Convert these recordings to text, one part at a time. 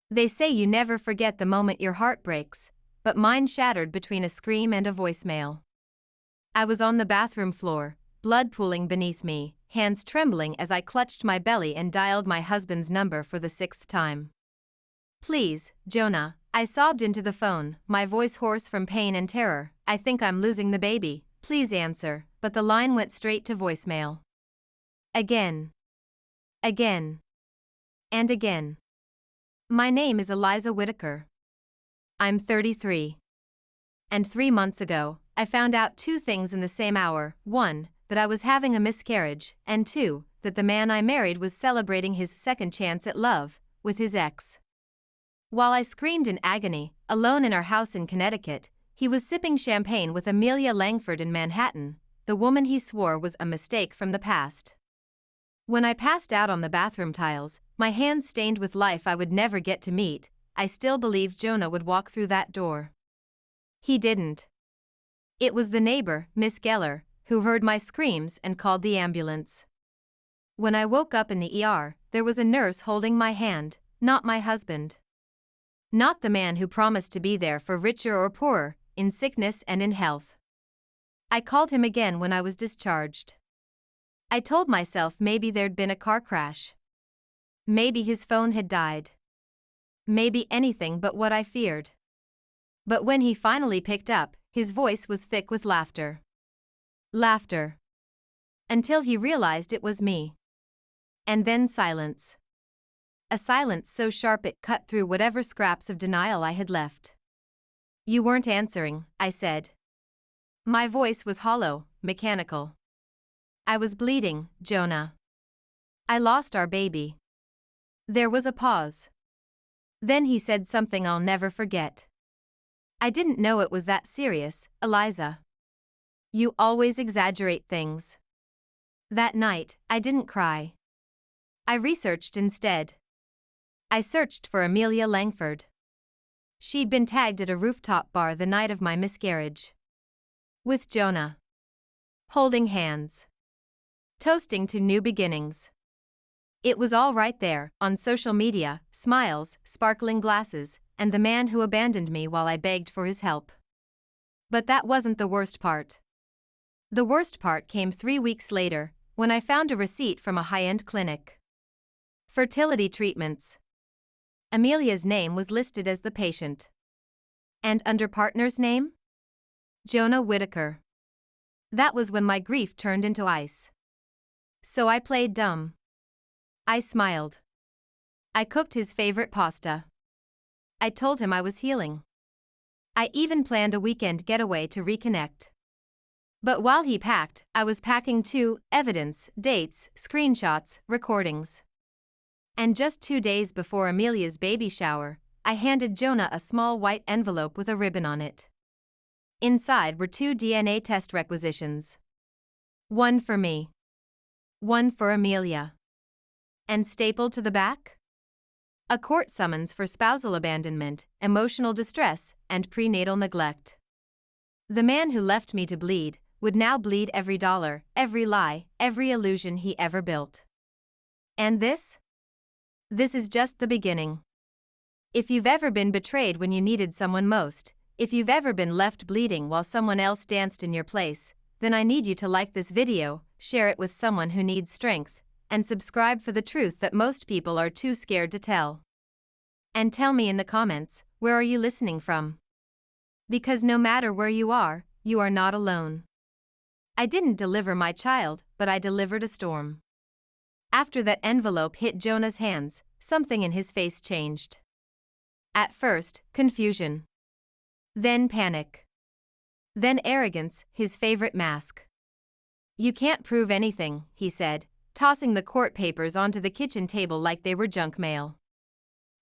They say you never forget the moment your heart breaks, but mine shattered between a scream and a voicemail. I was on the bathroom floor, blood pooling beneath me, hands trembling as I clutched my belly and dialed my husband's number for the 6th time. "Please, Jonah," I sobbed into the phone, my voice hoarse from pain and terror. "I think I'm losing the baby. Please answer," but the line went straight to voicemail. Again. Again. And again. My name is Eliza Whitaker. I'm 33. And 3 months ago, I found out 2 things in the same hour: 1, that I was having a miscarriage, and 2, that the man I married was celebrating his second chance at love with his ex. While I screamed in agony, alone in our house in Connecticut, he was sipping champagne with Amelia Langford in Manhattan, the woman he swore was a mistake from the past. When I passed out on the bathroom tiles, my hands stained with life I would never get to meet, I still believed Jonah would walk through that door. He didn't. It was the neighbor, Miss Geller, who heard my screams and called the ambulance. When I woke up in the ER, there was a nurse holding my hand, not my husband. Not the man who promised to be there for richer or poorer, in sickness and in health. I called him again when I was discharged. I told myself maybe there'd been a car crash. Maybe his phone had died. Maybe anything but what I feared. But when he finally picked up, his voice was thick with laughter. Laughter. Until he realized it was me. And then silence. A silence so sharp it cut through whatever scraps of denial I had left. "You weren't answering," I said. My voice was hollow, mechanical. "I was bleeding, Jonah. I lost our baby." There was a pause. Then he said something I'll never forget. "I didn't know it was that serious, Eliza. You always exaggerate things." That night, I didn't cry. I researched instead. I searched for Amelia Langford. She'd been tagged at a rooftop bar the night of my miscarriage. With Jonah. Holding hands. Toasting to new beginnings. It was all right there, on social media: smiles, sparkling glasses, and the man who abandoned me while I begged for his help. But that wasn't the worst part. The worst part came 3 weeks later, when I found a receipt from a high-end clinic. Fertility treatments. Amelia's name was listed as the patient. And under partner's name? Jonah Whitaker. That was when my grief turned into ice. So I played dumb. I smiled. I cooked his favorite pasta. I told him I was healing. I even planned a weekend getaway to reconnect. But while he packed, I was packing too: evidence, dates, screenshots, recordings. And just 2 days before Amelia's baby shower, I handed Jonah a small white envelope with a ribbon on it. Inside were 2 DNA test requisitions. One for me. One for Amelia. And stapled to the back? A court summons for spousal abandonment, emotional distress, and prenatal neglect. The man who left me to bleed would now bleed every dollar, every lie, every illusion he ever built. And this? This is just the beginning. If you've ever been betrayed when you needed someone most, if you've ever been left bleeding while someone else danced in your place, then I need you to like this video, share it with someone who needs strength, and subscribe for the truth that most people are too scared to tell. And tell me in the comments, where are you listening from? Because no matter where you are not alone. I didn't deliver my child, but I delivered a storm. After that envelope hit Jonah's hands, something in his face changed. At first, confusion. Then panic. Then arrogance, his favorite mask. "You can't prove anything," he said, tossing the court papers onto the kitchen table like they were junk mail.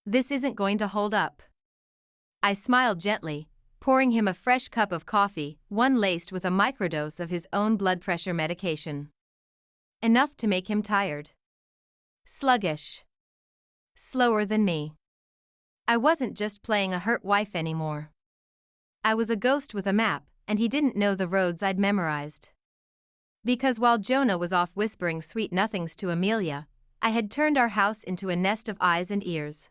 "This isn't going to hold up." I smiled gently, pouring him a fresh cup of coffee, one laced with a microdose of his own blood pressure medication. Enough to make him tired. Sluggish. Slower than me. I wasn't just playing a hurt wife anymore. I was a ghost with a map, and he didn't know the roads I'd memorized. Because while Jonah was off whispering sweet nothings to Amelia, I had turned our house into a nest of eyes and ears.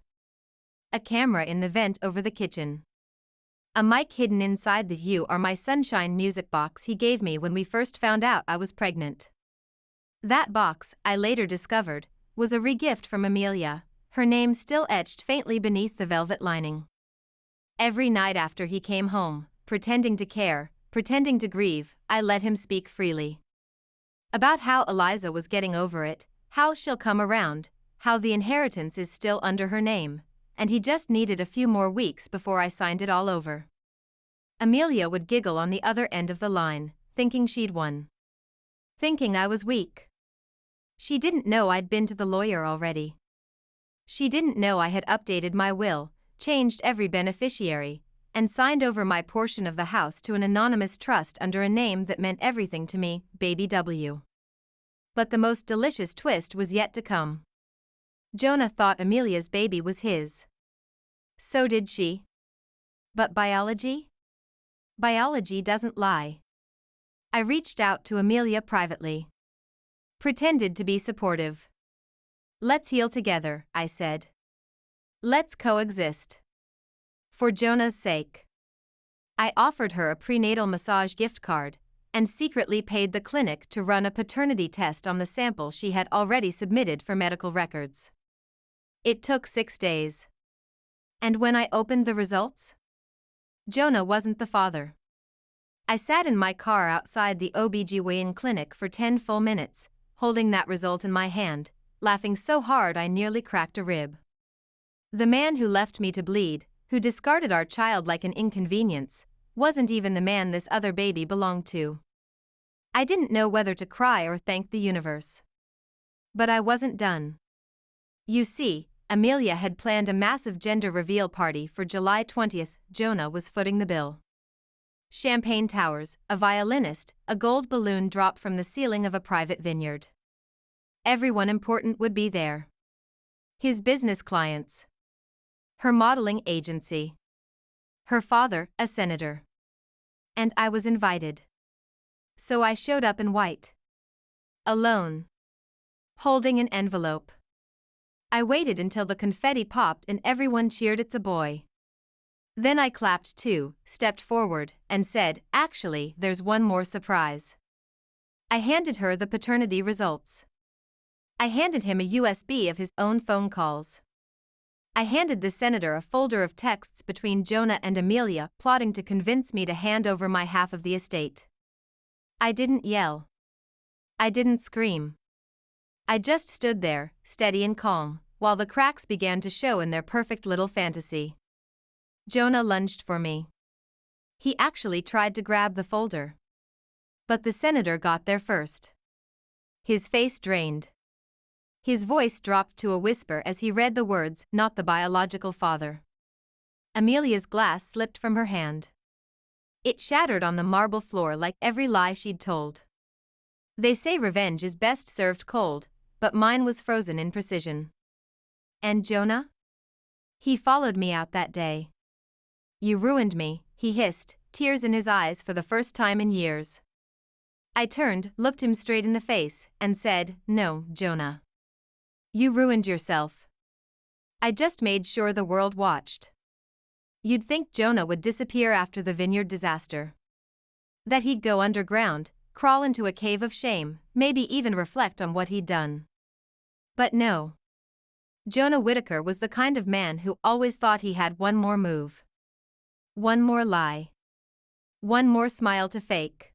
a camera in the vent over the kitchen. A mic hidden inside the "You Are My Sunshine" music box he gave me when we first found out I was pregnant. That box, I later discovered, was a regift from Amelia, her name still etched faintly beneath the velvet lining. Every night after he came home, pretending to care, pretending to grieve, I let him speak freely. About how Eliza was getting over it, how she'll come around, how the inheritance is still under her name, and he just needed a few more weeks before I signed it all over. Amelia would giggle on the other end of the line, thinking she'd won. Thinking I was weak. She didn't know I'd been to the lawyer already. She didn't know I had updated my will, changed every beneficiary, and signed over my portion of the house to an anonymous trust under a name that meant everything to me, Baby W. But the most delicious twist was yet to come. Jonah thought Amelia's baby was his. So did she. But biology? Biology doesn't lie. I reached out to Amelia privately. Pretended to be supportive. Let's heal together, I said. Let's coexist. For Jonah's sake. I offered her a prenatal massage gift card, and secretly paid the clinic to run a paternity test on the sample she had already submitted for medical records. It took 6 days. And when I opened the results? Jonah wasn't the father. I sat in my car outside the OBGYN clinic for 10 full minutes, holding that result in my hand, laughing so hard I nearly cracked a rib. The man who left me to bleed, who discarded our child like an inconvenience, wasn't even the man this other baby belonged to. I didn't know whether to cry or thank the universe. But I wasn't done. You see, Amelia had planned a massive gender reveal party for July 20th. Jonah was footing the bill. Champagne towers, a violinist, a gold balloon dropped from the ceiling of a private vineyard. Everyone important would be there. His business clients. Her modeling agency. Her father, a senator. And I was invited. So I showed up in white. Alone. Holding an envelope. I waited until the confetti popped and everyone cheered "It's a boy." Then I clapped too, stepped forward, and said, "Actually, there's one more surprise." I handed her the paternity results. I handed him a USB of his own phone calls. I handed the senator a folder of texts between Jonah and Amelia plotting to convince me to hand over my half of the estate. I didn't yell. I didn't scream. I just stood there, steady and calm, while the cracks began to show in their perfect little fantasy. Jonah lunged for me. He actually tried to grab the folder. But the senator got there first. His face drained. His voice dropped to a whisper as he read the words, "Not the biological father." Amelia's glass slipped from her hand. It shattered on the marble floor like every lie she'd told. They say revenge is best served cold, but mine was frozen in precision. And Jonah? He followed me out that day. "You ruined me," he hissed, tears in his eyes for the first time in years. I turned, looked him straight in the face, and said, "No, Jonah. You ruined yourself. I just made sure the world watched. You'd think Jonah would disappear after the vineyard disaster. That he'd go underground, crawl into a cave of shame, maybe even reflect on what he'd done. But no. Jonah Whittaker was the kind of man who always thought he had one more move. One more lie. One more smile to fake.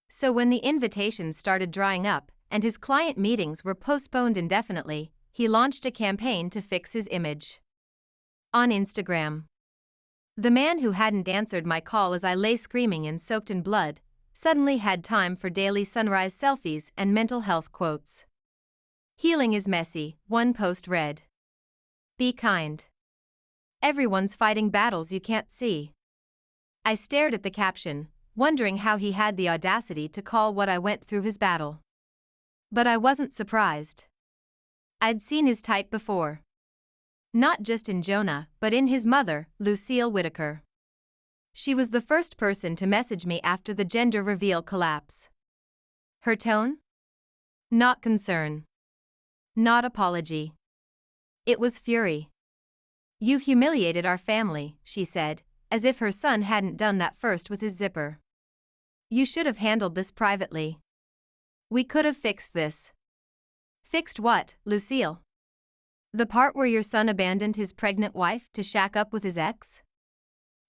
So when the invitations started drying up, and his client meetings were postponed indefinitely, he launched a campaign to fix his image. On Instagram. The man who hadn't answered my call as I lay screaming and soaked in blood, suddenly had time for daily sunrise selfies and mental health quotes. "Healing is messy," one post read. "Be kind. Everyone's fighting battles you can't see." I stared at the caption, wondering how he had the audacity to call what I went through his battle. But I wasn't surprised. I'd seen his type before. Not just in Jonah, but in his mother, Lucille Whittaker. She was the first person to message me after the gender reveal collapse. Her tone? Not concern. Not apology. It was fury. You humiliated our family, she said, as if her son hadn't done that first with his zipper. You should have handled this privately. We could have fixed this. Fixed what, Lucille? The part where your son abandoned his pregnant wife to shack up with his ex?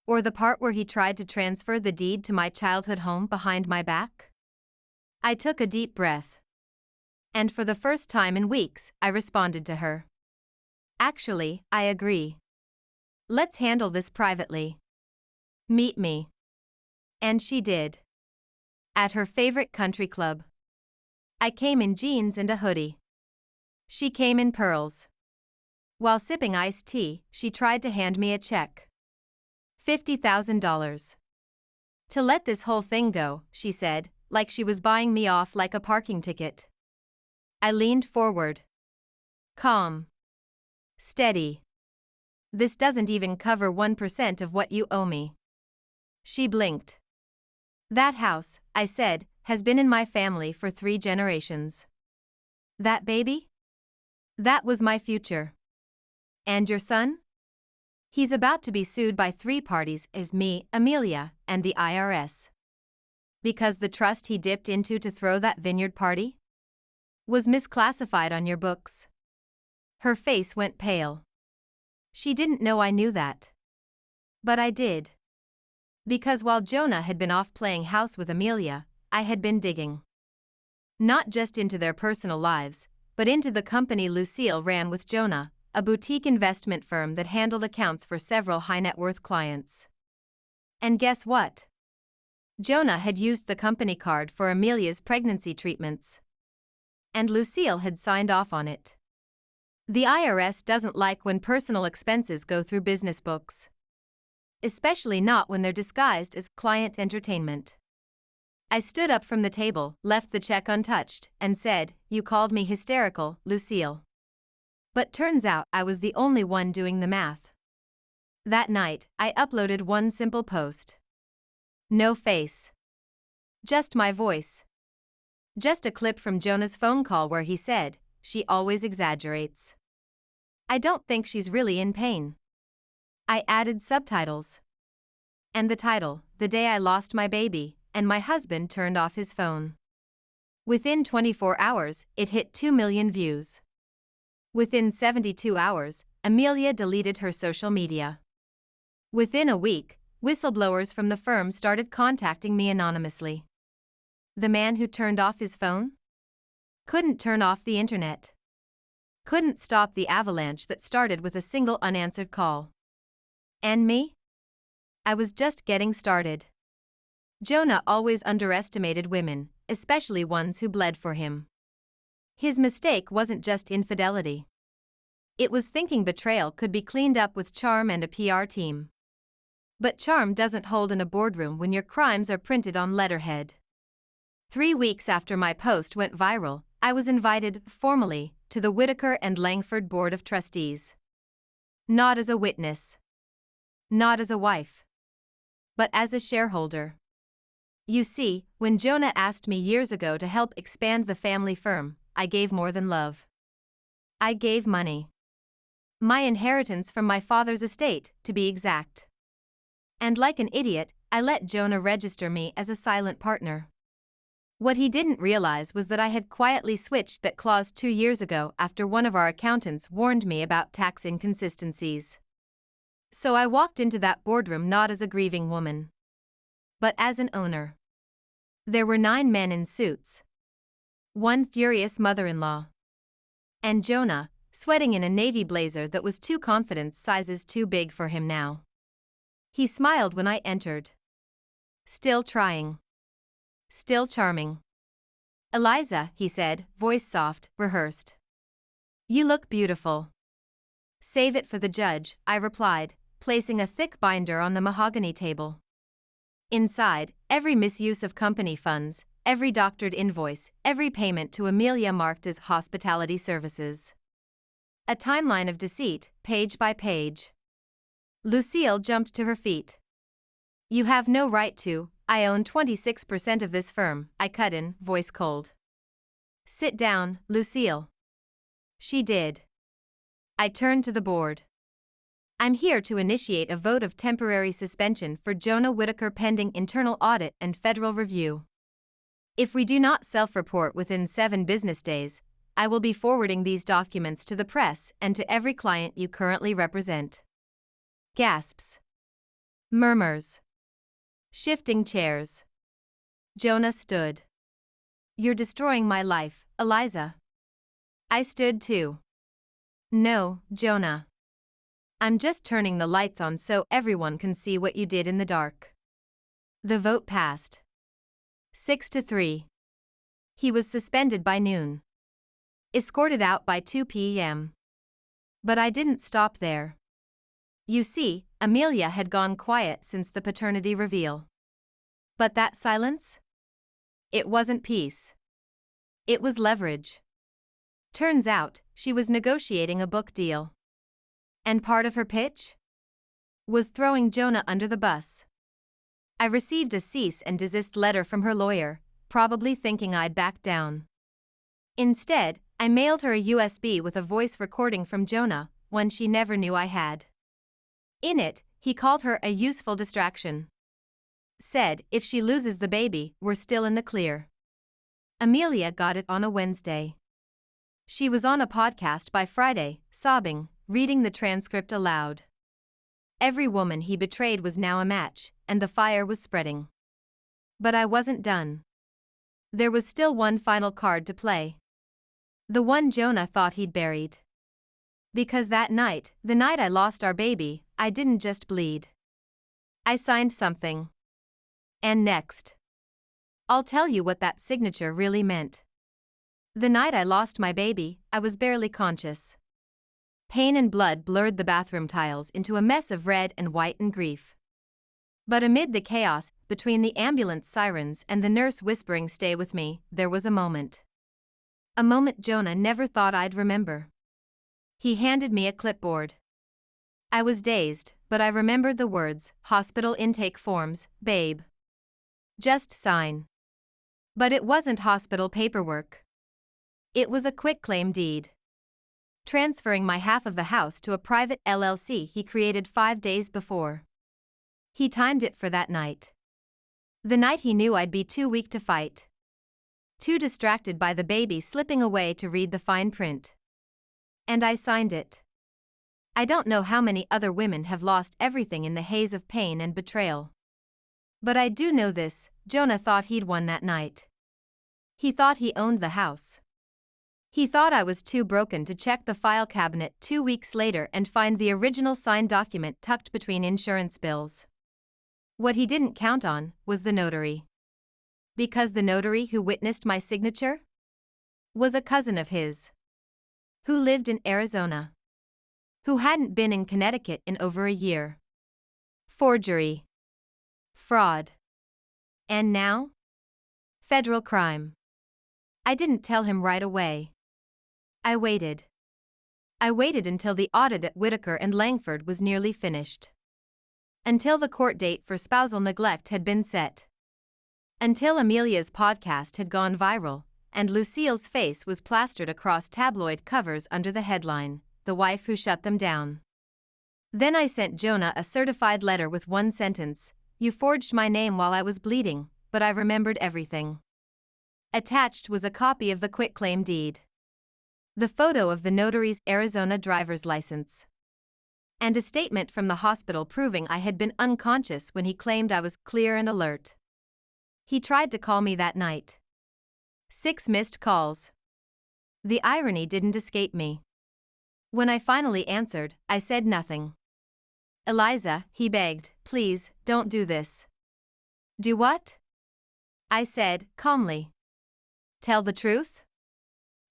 Or the part where he tried to transfer the deed to my childhood home behind my back? I took a deep breath. And for the first time in weeks, I responded to her. Actually, I agree. Let's handle this privately. Meet me. And she did. At her favorite country club. I came in jeans and a hoodie. She came in pearls. While sipping iced tea, she tried to hand me a check. $50,000. To let this whole thing go, she said, like she was buying me off like a parking ticket. I leaned forward. Calm. Steady. This doesn't even cover 1% of what you owe me. She blinked. That house, I said, has been in my family for 3 generations. That baby? That was my future. And your son? He's about to be sued by 3 parties as me, Amelia, and the IRS. Because the trust he dipped into to throw that vineyard party was misclassified on your books. Her face went pale. She didn't know I knew that. But I did. Because while Jonah had been off playing house with Amelia, I had been digging. Not just into their personal lives, but into the company Lucille ran with Jonah, a boutique investment firm that handled accounts for several high-net-worth clients. And guess what? Jonah had used the company card for Amelia's pregnancy treatments. And Lucille had signed off on it. The IRS doesn't like when personal expenses go through business books. Especially not when they're disguised as client entertainment. I stood up from the table, left the check untouched, and said, "You called me hysterical, Lucille." But turns out I was the only one doing the math. That night, I uploaded one simple post. No face. Just my voice. Just a clip from Jonah's phone call where he said, "She always exaggerates. I don't think she's really in pain." I added subtitles. And the title, "The Day I Lost My Baby, and My Husband Turned Off His Phone." Within 24 hours, it hit 2 million views. Within 72 hours, Amelia deleted her social media. Within a week, whistleblowers from the firm started contacting me anonymously. The man who turned off his phone? Couldn't turn off the internet. Couldn't stop the avalanche that started with a single unanswered call. And me? I was just getting started. Jonah always underestimated women, especially ones who bled for him. His mistake wasn't just infidelity. It was thinking betrayal could be cleaned up with charm and a PR team. But charm doesn't hold in a boardroom when your crimes are printed on letterhead. 3 weeks after my post went viral, I was invited, formally, to the Whitaker and Langford Board of Trustees. Not as a witness. Not as a wife. But as a shareholder. You see, when Jonah asked me years ago to help expand the family firm, I gave more than love. I gave money. My inheritance from my father's estate, to be exact. And like an idiot, I let Jonah register me as a silent partner. What he didn't realize was that I had quietly switched that clause 2 years ago after one of our accountants warned me about tax inconsistencies. So I walked into that boardroom not as a grieving woman, but as an owner. There were 9 men in suits. 1 furious mother-in-law. And Jonah, sweating in a navy blazer that was 2 confidence sizes too big for him now. He smiled when I entered. Still trying. Still charming. "Eliza," he said, voice soft, rehearsed. "You look beautiful." "Save it for the judge," I replied, placing a thick binder on the mahogany table. Inside, every misuse of company funds, every doctored invoice, every payment to Amelia marked as hospitality services. A timeline of deceit, page by page. Lucille jumped to her feet. "You have no right to. I own 26% of this firm," I cut in, voice cold. "Sit down, Lucille." She did. I turned to the board. I'm here to initiate a vote of temporary suspension for Jonah Whittaker pending internal audit and federal review. If we do not self-report within 7 business days, I will be forwarding these documents to the press and to every client you currently represent. Gasps. Murmurs. Shifting chairs. Jonah stood. You're destroying my life, Eliza. I stood too. No, Jonah. I'm just turning the lights on so everyone can see what you did in the dark. The vote passed. 6-3. He was suspended by noon. Escorted out by 2 p.m. But I didn't stop there. You see, Amelia had gone quiet since the paternity reveal. But that silence? It wasn't peace. It was leverage. Turns out, she was negotiating a book deal. And part of her pitch? Was throwing Jonah under the bus. I received a cease and desist letter from her lawyer, probably thinking I'd back down. Instead, I mailed her a USB with a voice recording from Jonah, one she never knew I had. In it, he called her a useful distraction. Said, if she loses the baby, we're still in the clear. Amelia got it on a Wednesday. She was on a podcast by Friday, sobbing, reading the transcript aloud. Every woman he betrayed was now a match, and the fire was spreading. But I wasn't done. There was still one final card to play. The one Jonah thought he'd buried. Because that night, the night I lost our baby, I didn't just bleed. I signed something. And next. I'll tell you what that signature really meant. The night I lost my baby, I was barely conscious. Pain and blood blurred the bathroom tiles into a mess of red and white and grief. But amid the chaos, between the ambulance sirens and the nurse whispering "Stay with me," there was a moment. A moment Jonah never thought I'd remember. He handed me a clipboard. I was dazed, but I remembered the words, "Hospital intake forms, babe. Just sign." But it wasn't hospital paperwork. It was a quitclaim deed. Transferring my half of the house to a private LLC he created 5 days before. He timed it for that night. The night he knew I'd be too weak to fight. Too distracted by the baby slipping away to read the fine print. And I signed it. I don't know how many other women have lost everything in the haze of pain and betrayal. But I do know this, Jonah thought he'd won that night. He thought he owned the house. He thought I was too broken to check the file cabinet 2 weeks later and find the original signed document tucked between insurance bills. What he didn't count on was the notary. Because the notary who witnessed my signature was a cousin of his, who lived in Arizona, who hadn't been in Connecticut in over a year. Forgery. Fraud. And now? Federal crime. I didn't tell him right away. I waited. I waited until the audit at Whittaker and Langford was nearly finished. Until the court date for spousal neglect had been set. Until Amelia's podcast had gone viral, and Lucille's face was plastered across tabloid covers under the headline, "The Wife Who Shut Them Down." Then I sent Jonah a certified letter with one sentence, "You forged my name while I was bleeding, but I remembered everything." Attached was a copy of the quitclaim deed. The photo of the notary's Arizona driver's license. And a statement from the hospital proving I had been unconscious when he claimed I was clear and alert. He tried to call me that night. 6 missed calls. The irony didn't escape me. When I finally answered, I said nothing. "Eliza," he begged, "please, don't do this." "Do what?" I said, calmly. "Tell the truth?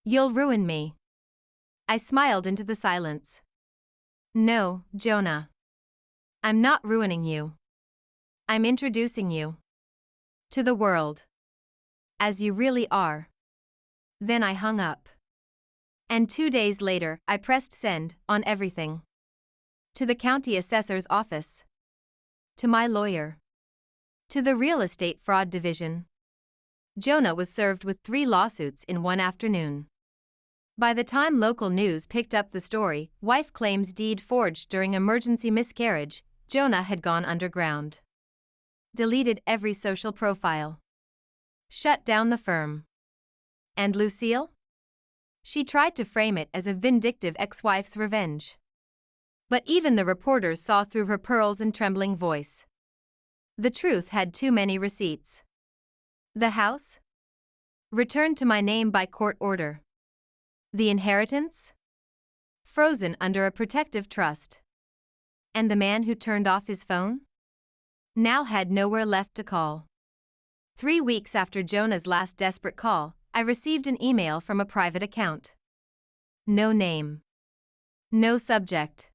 You'll ruin me." I smiled into the silence. "No, Jonah. I'm not ruining you. I'm introducing you to the world as you really are." Then I hung up. And 2 days later, I pressed send on everything. To the county assessor's office. To my lawyer. To the real estate fraud division. Jonah was served with 3 lawsuits in one afternoon. By the time local news picked up the story, wife claims deed forged during emergency miscarriage, Jonah had gone underground. Deleted every social profile. Shut down the firm. And Lucille? She tried to frame it as a vindictive ex-wife's revenge. But even the reporters saw through her pearls and trembling voice. The truth had too many receipts. The house? Returned to my name by court order. The inheritance? Frozen under a protective trust. And the man who turned off his phone? Now had nowhere left to call. 3 weeks after Jonah's last desperate call, I received an email from a private account. No name. No subject.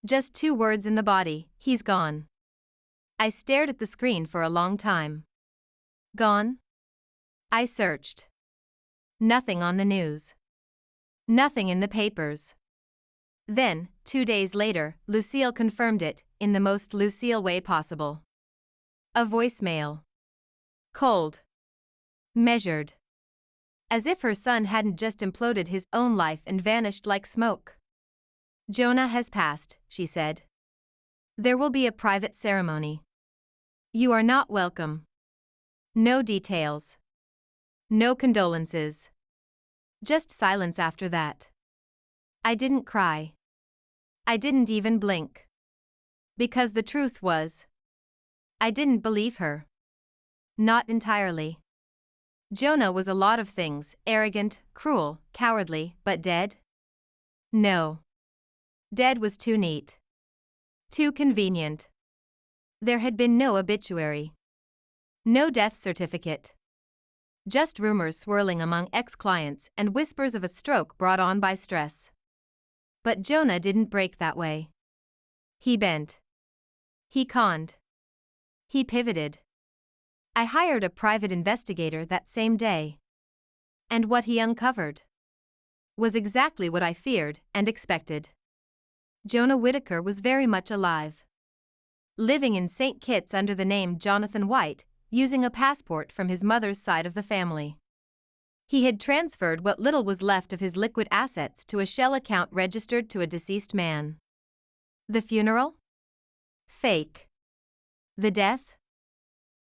Just 2 words in the body, he's gone. I stared at the screen for a long time. Gone? I searched. Nothing on the news. Nothing in the papers. Then, 2 days later, Lucille confirmed it, in the most Lucille way possible. A voicemail. Cold. Measured. As if her son hadn't just imploded his own life and vanished like smoke. Jonah has passed, she said. There will be a private ceremony. You are not welcome. No details. No condolences. Just silence after that. I didn't cry. I didn't even blink. Because the truth was, I didn't believe her. Not entirely. Jonah was a lot of things, arrogant, cruel, cowardly, but dead? No. Dead was too neat. Too convenient. There had been no obituary. No death certificate. Just rumors swirling among ex-clients and whispers of a stroke brought on by stress. But Jonah didn't break that way. He bent. He conned. He pivoted. I hired a private investigator that same day. And what he uncovered was exactly what I feared and expected. Jonah Whittaker was very much alive. Living in St. Kitts under the name Jonathan White, using a passport from his mother's side of the family. He had transferred what little was left of his liquid assets to a shell account registered to a deceased man. The funeral? Fake. The death?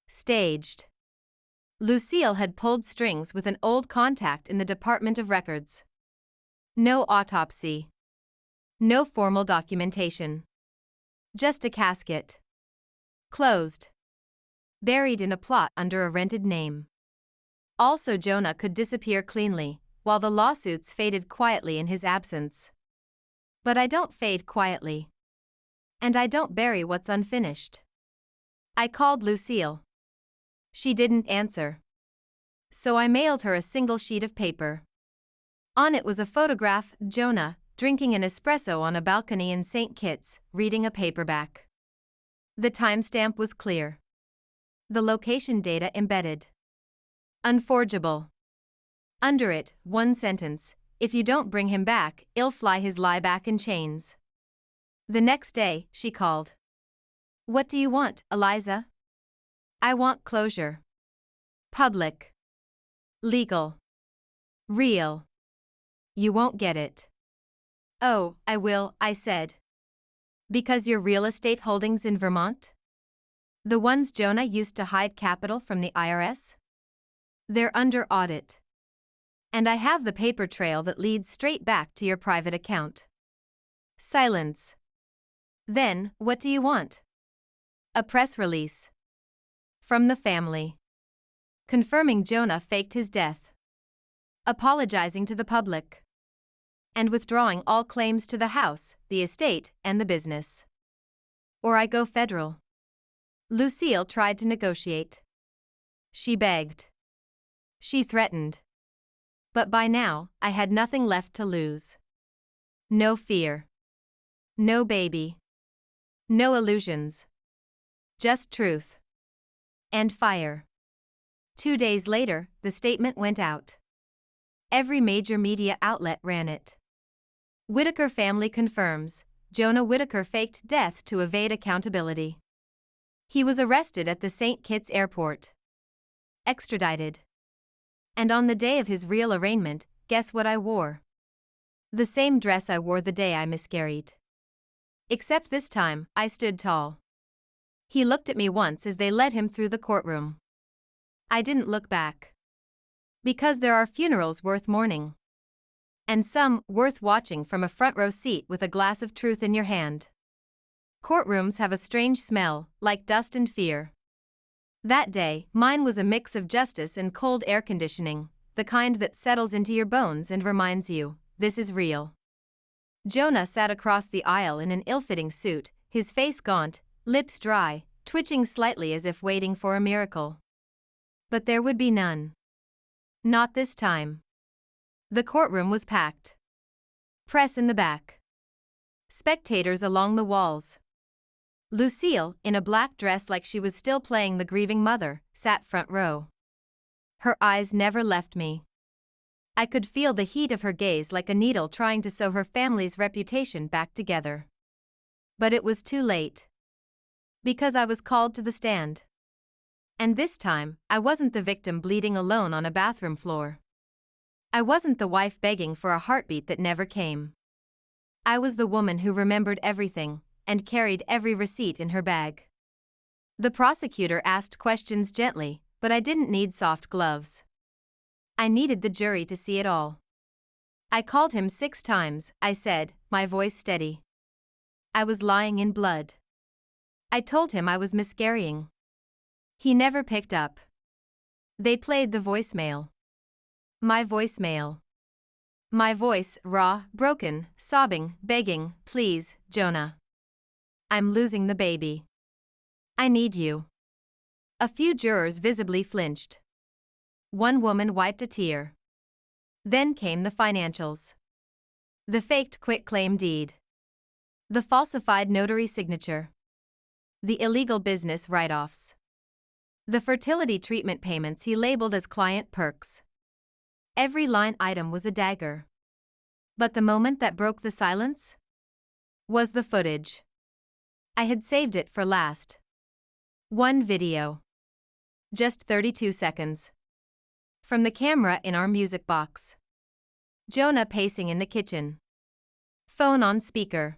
Staged. Lucille had pulled strings with an old contact in the Department of Records. No autopsy. No formal documentation. Just a casket. Closed. Buried in a plot under a rented name. Also, Jonah could disappear cleanly, while the lawsuits faded quietly in his absence. But I don't fade quietly. And I don't bury what's unfinished. I called Lucille. She didn't answer. So I mailed her a single sheet of paper. On it was a photograph, Jonah, drinking an espresso on a balcony in St. Kitts, reading a paperback. The timestamp was clear. The location data embedded. Unforgettable. Under it, one sentence: if you don't bring him back, I'll fly his lie back in chains. The next day, she called. What do you want, Eliza? I want closure. Public. Legal. Real. You won't get it. Oh, I will, I said. Because your real estate holdings in Vermont? The ones Jonah used to hide capital from the IRS? They're under audit. And I have the paper trail that leads straight back to your private account. Silence. Then, what do you want? A press release. From the family. Confirming Jonah faked his death. Apologizing to the public. And withdrawing all claims to the house, the estate, and the business. Or I go federal. Lucille tried to negotiate. She begged. She threatened. But by now, I had nothing left to lose. No fear. No baby. No illusions. Just truth. And fire. 2 days later, the statement went out. Every major media outlet ran it. Whittaker family confirms, Jonah Whittaker faked death to evade accountability. He was arrested at the St. Kitts airport. Extradited. And on the day of his real arraignment, guess what I wore? The same dress I wore the day I miscarried. Except this time, I stood tall. He looked at me once as they led him through the courtroom. I didn't look back. Because there are funerals worth mourning. And some worth watching from a front row seat with a glass of truth in your hand. Courtrooms have a strange smell, like dust and fear. That day, mine was a mix of justice and cold air conditioning, the kind that settles into your bones and reminds you, this is real. Jonah sat across the aisle in an ill-fitting suit, his face gaunt, lips dry, twitching slightly as if waiting for a miracle. But there would be none. Not this time. The courtroom was packed. Press in the back. Spectators along the walls. Lucille, in a black dress like she was still playing the grieving mother, sat front row. Her eyes never left me. I could feel the heat of her gaze like a needle trying to sew her family's reputation back together. But it was too late. Because I was called to the stand. And this time, I wasn't the victim bleeding alone on a bathroom floor. I wasn't the wife begging for a heartbeat that never came. I was the woman who remembered everything and carried every receipt in her bag. The prosecutor asked questions gently, but I didn't need soft gloves. I needed the jury to see it all. I called him 6 times, I said, my voice steady. I was lying in blood. I told him I was miscarrying. He never picked up. They played the voicemail. My voicemail. My voice, raw, broken, sobbing, begging, please, Jonah. I'm losing the baby. I need you. A few jurors visibly flinched. One woman wiped a tear. Then came the financials. The faked quitclaim deed. The falsified notary signature. The illegal business write-offs. The fertility treatment payments he labeled as client perks. Every line item was a dagger. But the moment that broke the silence was the footage. I had saved it for last. One video. Just 32 seconds. From the camera in our music box. Jonah pacing in the kitchen. Phone on speaker.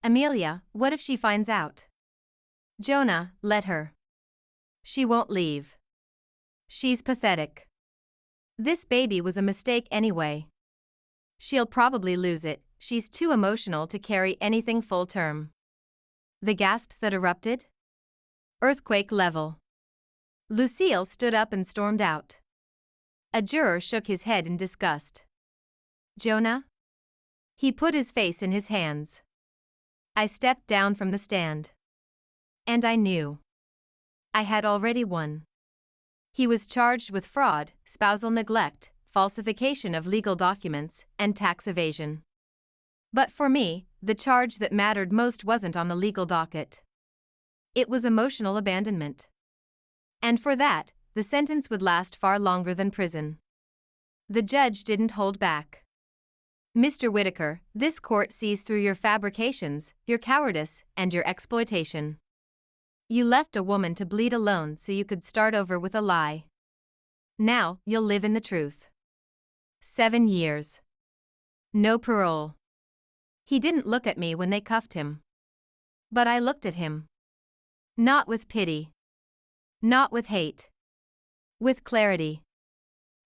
Amelia, what if she finds out? Jonah, let her. She won't leave. She's pathetic. This baby was a mistake anyway. She'll probably lose it, she's too emotional to carry anything full term. The gasps that erupted? Earthquake level. Lucille stood up and stormed out. A juror shook his head in disgust. Jonah? He put his face in his hands. I stepped down from the stand. And I knew. I had already won. He was charged with fraud, spousal neglect, falsification of legal documents, and tax evasion. But for me, the charge that mattered most wasn't on the legal docket. It was emotional abandonment. And for that, the sentence would last far longer than prison. The judge didn't hold back. Mr. Whitaker, this court sees through your fabrications, your cowardice, and your exploitation. You left a woman to bleed alone so you could start over with a lie. Now, you'll live in the truth. 7 years. No parole. He didn't look at me when they cuffed him. But I looked at him. Not with pity. Not with hate. With clarity.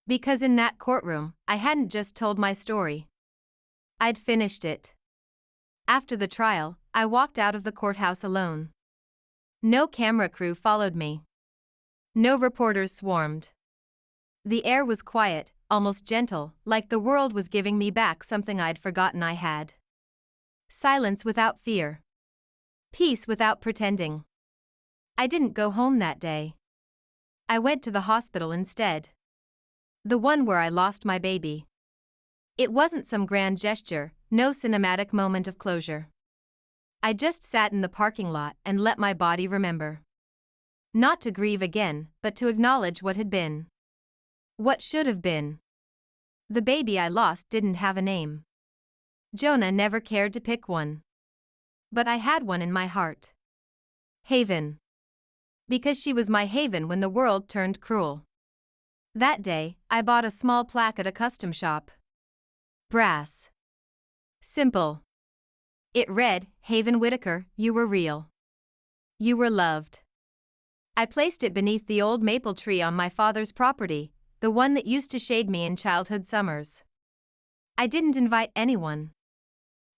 Because in that courtroom, I hadn't just told my story. I'd finished it. After the trial, I walked out of the courthouse alone. No camera crew followed me. No reporters swarmed. The air was quiet, almost gentle, like the world was giving me back something I'd forgotten I had. Silence without fear. Peace without pretending. I didn't go home that day. I went to the hospital instead. The one where I lost my baby. It wasn't some grand gesture, no cinematic moment of closure. I just sat in the parking lot and let my body remember. Not to grieve again, but to acknowledge what had been. What should have been. The baby I lost didn't have a name. Jonah never cared to pick one. But I had one in my heart. Haven. Because she was my haven when the world turned cruel. That day, I bought a small plaque at a custom shop. Brass. Simple. It read, Haven Whitaker, you were real. You were loved. I placed it beneath the old maple tree on my father's property, the one that used to shade me in childhood summers. I didn't invite anyone.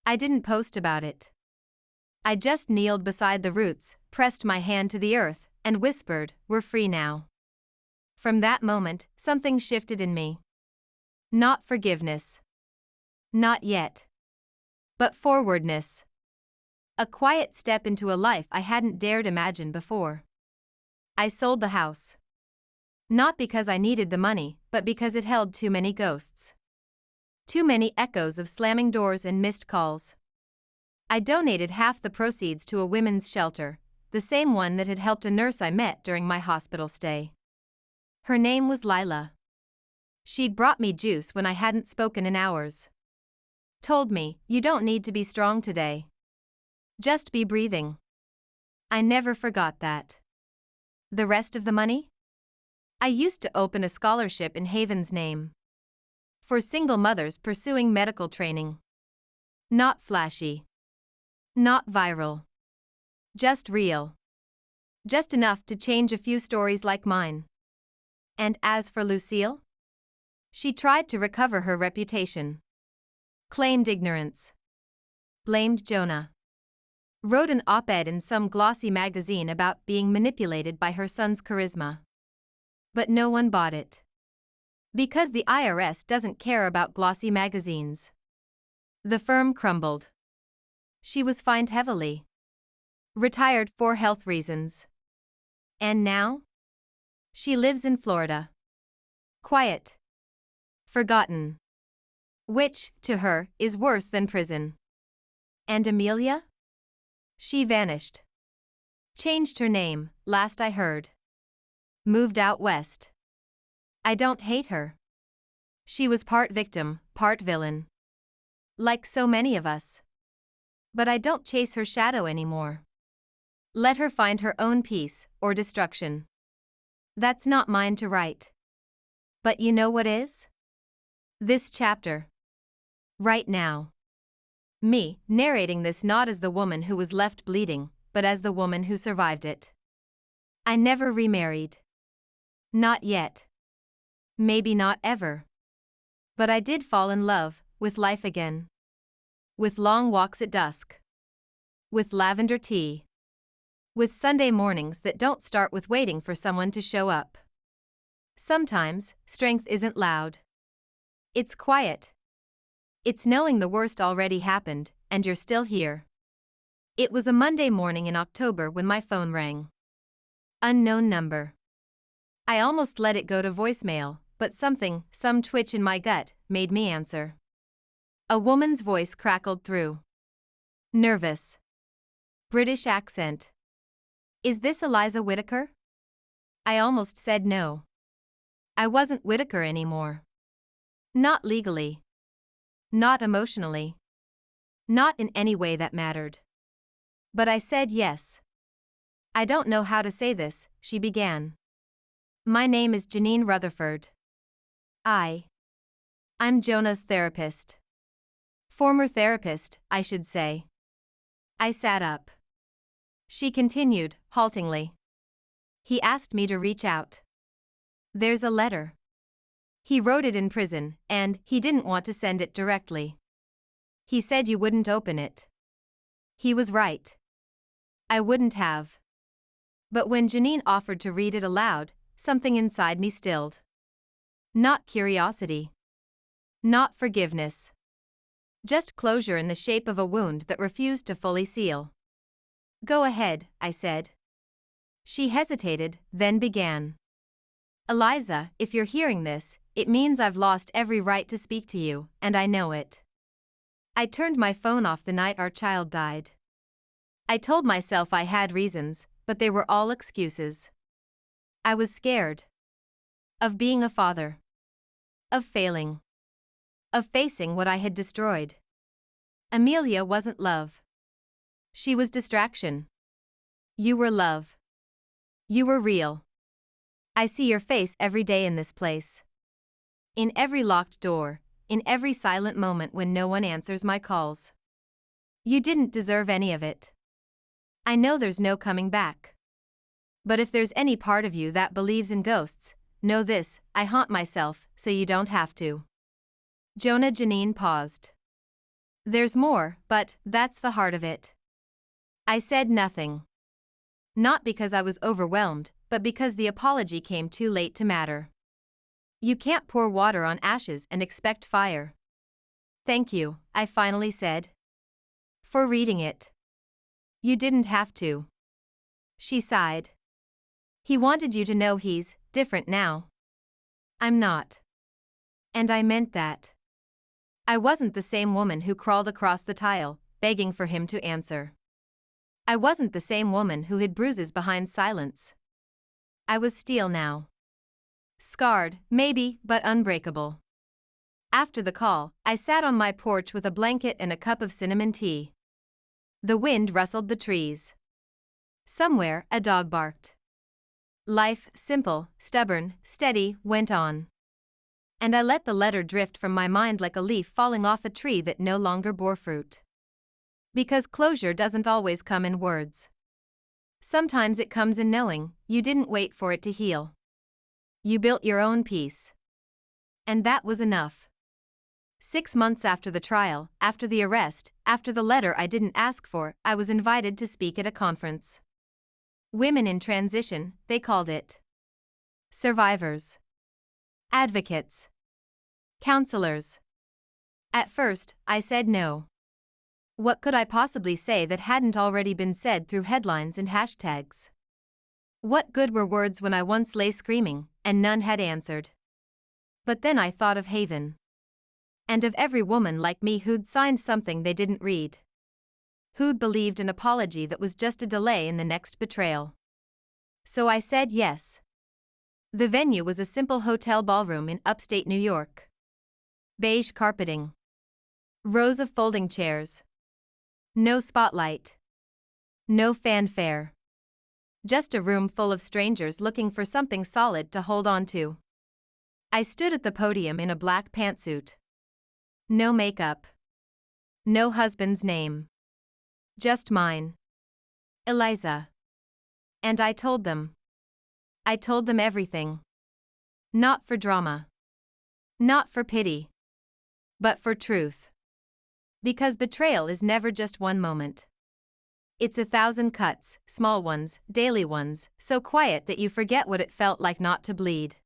I didn't post about it. I just kneeled beside the roots, pressed my hand to the earth, and whispered, we're free now. From that moment, something shifted in me. Not forgiveness. Not yet. But forwardness. A quiet step into a life I hadn't dared imagine before. I sold the house. Not because I needed the money, but because it held too many ghosts. Too many echoes of slamming doors and missed calls. I donated half the proceeds to a women's shelter, the same one that had helped a nurse I met during my hospital stay. Her name was Lila. She'd brought me juice when I hadn't spoken in hours. Told me, you don't need to be strong today. Just be breathing. I never forgot that. The rest of the money? I used to open a scholarship in Haven's name. For single mothers pursuing medical training. Not flashy. Not viral. Just real. Just enough to change a few stories like mine. And as for Lucille? She tried to recover her reputation. Claimed ignorance. Blamed Jonah. Wrote an op-ed in some glossy magazine about being manipulated by her son's charisma. But no one bought it. Because the IRS doesn't care about glossy magazines. The firm crumbled. She was fined heavily. Retired for health reasons. And now? She lives in Florida. Quiet. Forgotten. Which, to her, is worse than prison. And Amelia? She vanished. Changed her name, last I heard. Moved out west. I don't hate her. She was part victim, part villain. Like so many of us. But I don't chase her shadow anymore. Let her find her own peace, or destruction. That's not mine to write. But you know what is? This chapter. Right now. Me, narrating this not as the woman who was left bleeding, but as the woman who survived it. I never remarried. Not yet. Maybe not ever. But I did fall in love with life again. With long walks at dusk. With lavender tea. With Sunday mornings that don't start with waiting for someone to show up. Sometimes, strength isn't loud. It's quiet. It's knowing the worst already happened, and you're still here. It was a Monday morning in October when my phone rang. Unknown number. I almost let it go to voicemail, but some twitch in my gut, made me answer. A woman's voice crackled through. Nervous. British accent. Is this Eliza Whitaker? I almost said no. I wasn't Whitaker anymore. Not legally. Not emotionally. Not in any way that mattered. But I said yes. I don't know how to say this, she began. My name is Janine Rutherford. I'm Jonah's therapist. Former therapist, I should say. I sat up. She continued, haltingly. He asked me to reach out. There's a letter. He wrote it in prison, and he didn't want to send it directly. He said you wouldn't open it. He was right. I wouldn't have. But when Janine offered to read it aloud, something inside me stilled. Not curiosity. Not forgiveness. Just closure in the shape of a wound that refused to fully seal. Go ahead, I said. She hesitated, then began. Eliza, if you're hearing this, it means I've lost every right to speak to you, and I know it. I turned my phone off the night our child died. I told myself I had reasons, but they were all excuses. I was scared. Of being a father. Of failing. Of facing what I had destroyed. Amelia wasn't love. She was distraction. You were love. You were real. I see your face every day in this place. In every locked door, in every silent moment when no one answers my calls. You didn't deserve any of it. I know there's no coming back. But if there's any part of you that believes in ghosts, know this: I haunt myself, so you don't have to. Jonah. Janine paused. There's more, but that's the heart of it. I said nothing. Not because I was overwhelmed, but because the apology came too late to matter. You can't pour water on ashes and expect fire. Thank you, I finally said. For reading it. You didn't have to. She sighed. He wanted you to know he's different now. I'm not. And I meant that. I wasn't the same woman who crawled across the tile, begging for him to answer. I wasn't the same woman who hid bruises behind silence. I was steel now. Scarred, maybe, but unbreakable. After the call, I sat on my porch with a blanket and a cup of cinnamon tea. The wind rustled the trees. Somewhere, a dog barked. Life, simple, stubborn, steady, went on. And I let the letter drift from my mind like a leaf falling off a tree that no longer bore fruit. Because closure doesn't always come in words. Sometimes it comes in knowing you didn't wait for it to heal. You built your own peace. And that was enough. 6 months after the trial, after the arrest, after the letter I didn't ask for, I was invited to speak at a conference. Women in transition, they called it. Survivors. Advocates. Counselors. At first, I said no. What could I possibly say that hadn't already been said through headlines and hashtags? What good were words when I once lay screaming, and none had answered? But then I thought of Haven. And of every woman like me who'd signed something they didn't read. Who'd believed an apology that was just a delay in the next betrayal. So I said yes. The venue was a simple hotel ballroom in upstate New York. Beige carpeting. Rows of folding chairs. No spotlight. No fanfare. Just a room full of strangers looking for something solid to hold on to. I stood at the podium in a black pantsuit. No makeup. No husband's name. Just mine. Eliza. And I told them. I told them everything. Not for drama. Not for pity. But for truth. Because betrayal is never just one moment. It's 1,000 cuts, small ones, daily ones, so quiet that you forget what it felt like not to bleed.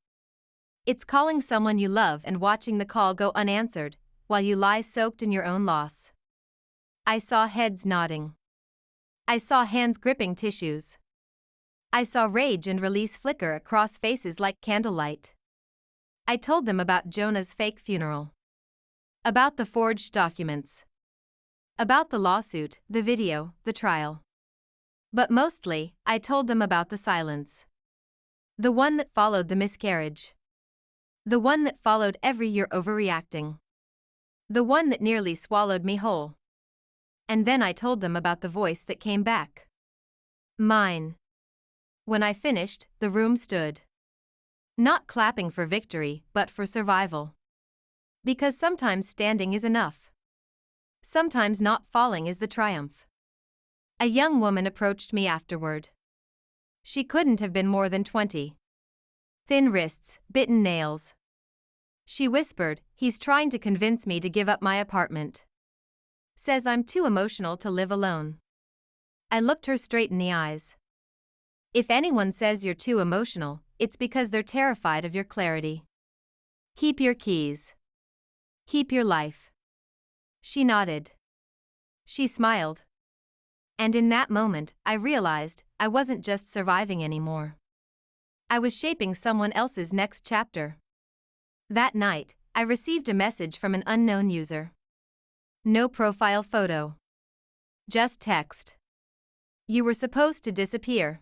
It's calling someone you love and watching the call go unanswered, while you lie soaked in your own loss. I saw heads nodding. I saw hands gripping tissues. I saw rage and release flicker across faces like candlelight. I told them about Jonah's fake funeral. About the forged documents. About the lawsuit, the video, the trial. But mostly, I told them about the silence. The one that followed the miscarriage. The one that followed every year overreacting. The one that nearly swallowed me whole. And then I told them about the voice that came back. Mine. When I finished, the room stood. Not clapping for victory, but for survival. Because sometimes standing is enough. Sometimes not falling is the triumph. A young woman approached me afterward. She couldn't have been more than 20. Thin wrists, bitten nails. She whispered, "He's trying to convince me to give up my apartment. Says I'm too emotional to live alone." I looked her straight in the eyes. If anyone says you're too emotional, it's because they're terrified of your clarity. Keep your keys. Keep your life. She nodded. She smiled. And in that moment, I realized I wasn't just surviving anymore. I was shaping someone else's next chapter. That night, I received a message from an unknown user. No profile photo. Just text. You were supposed to disappear.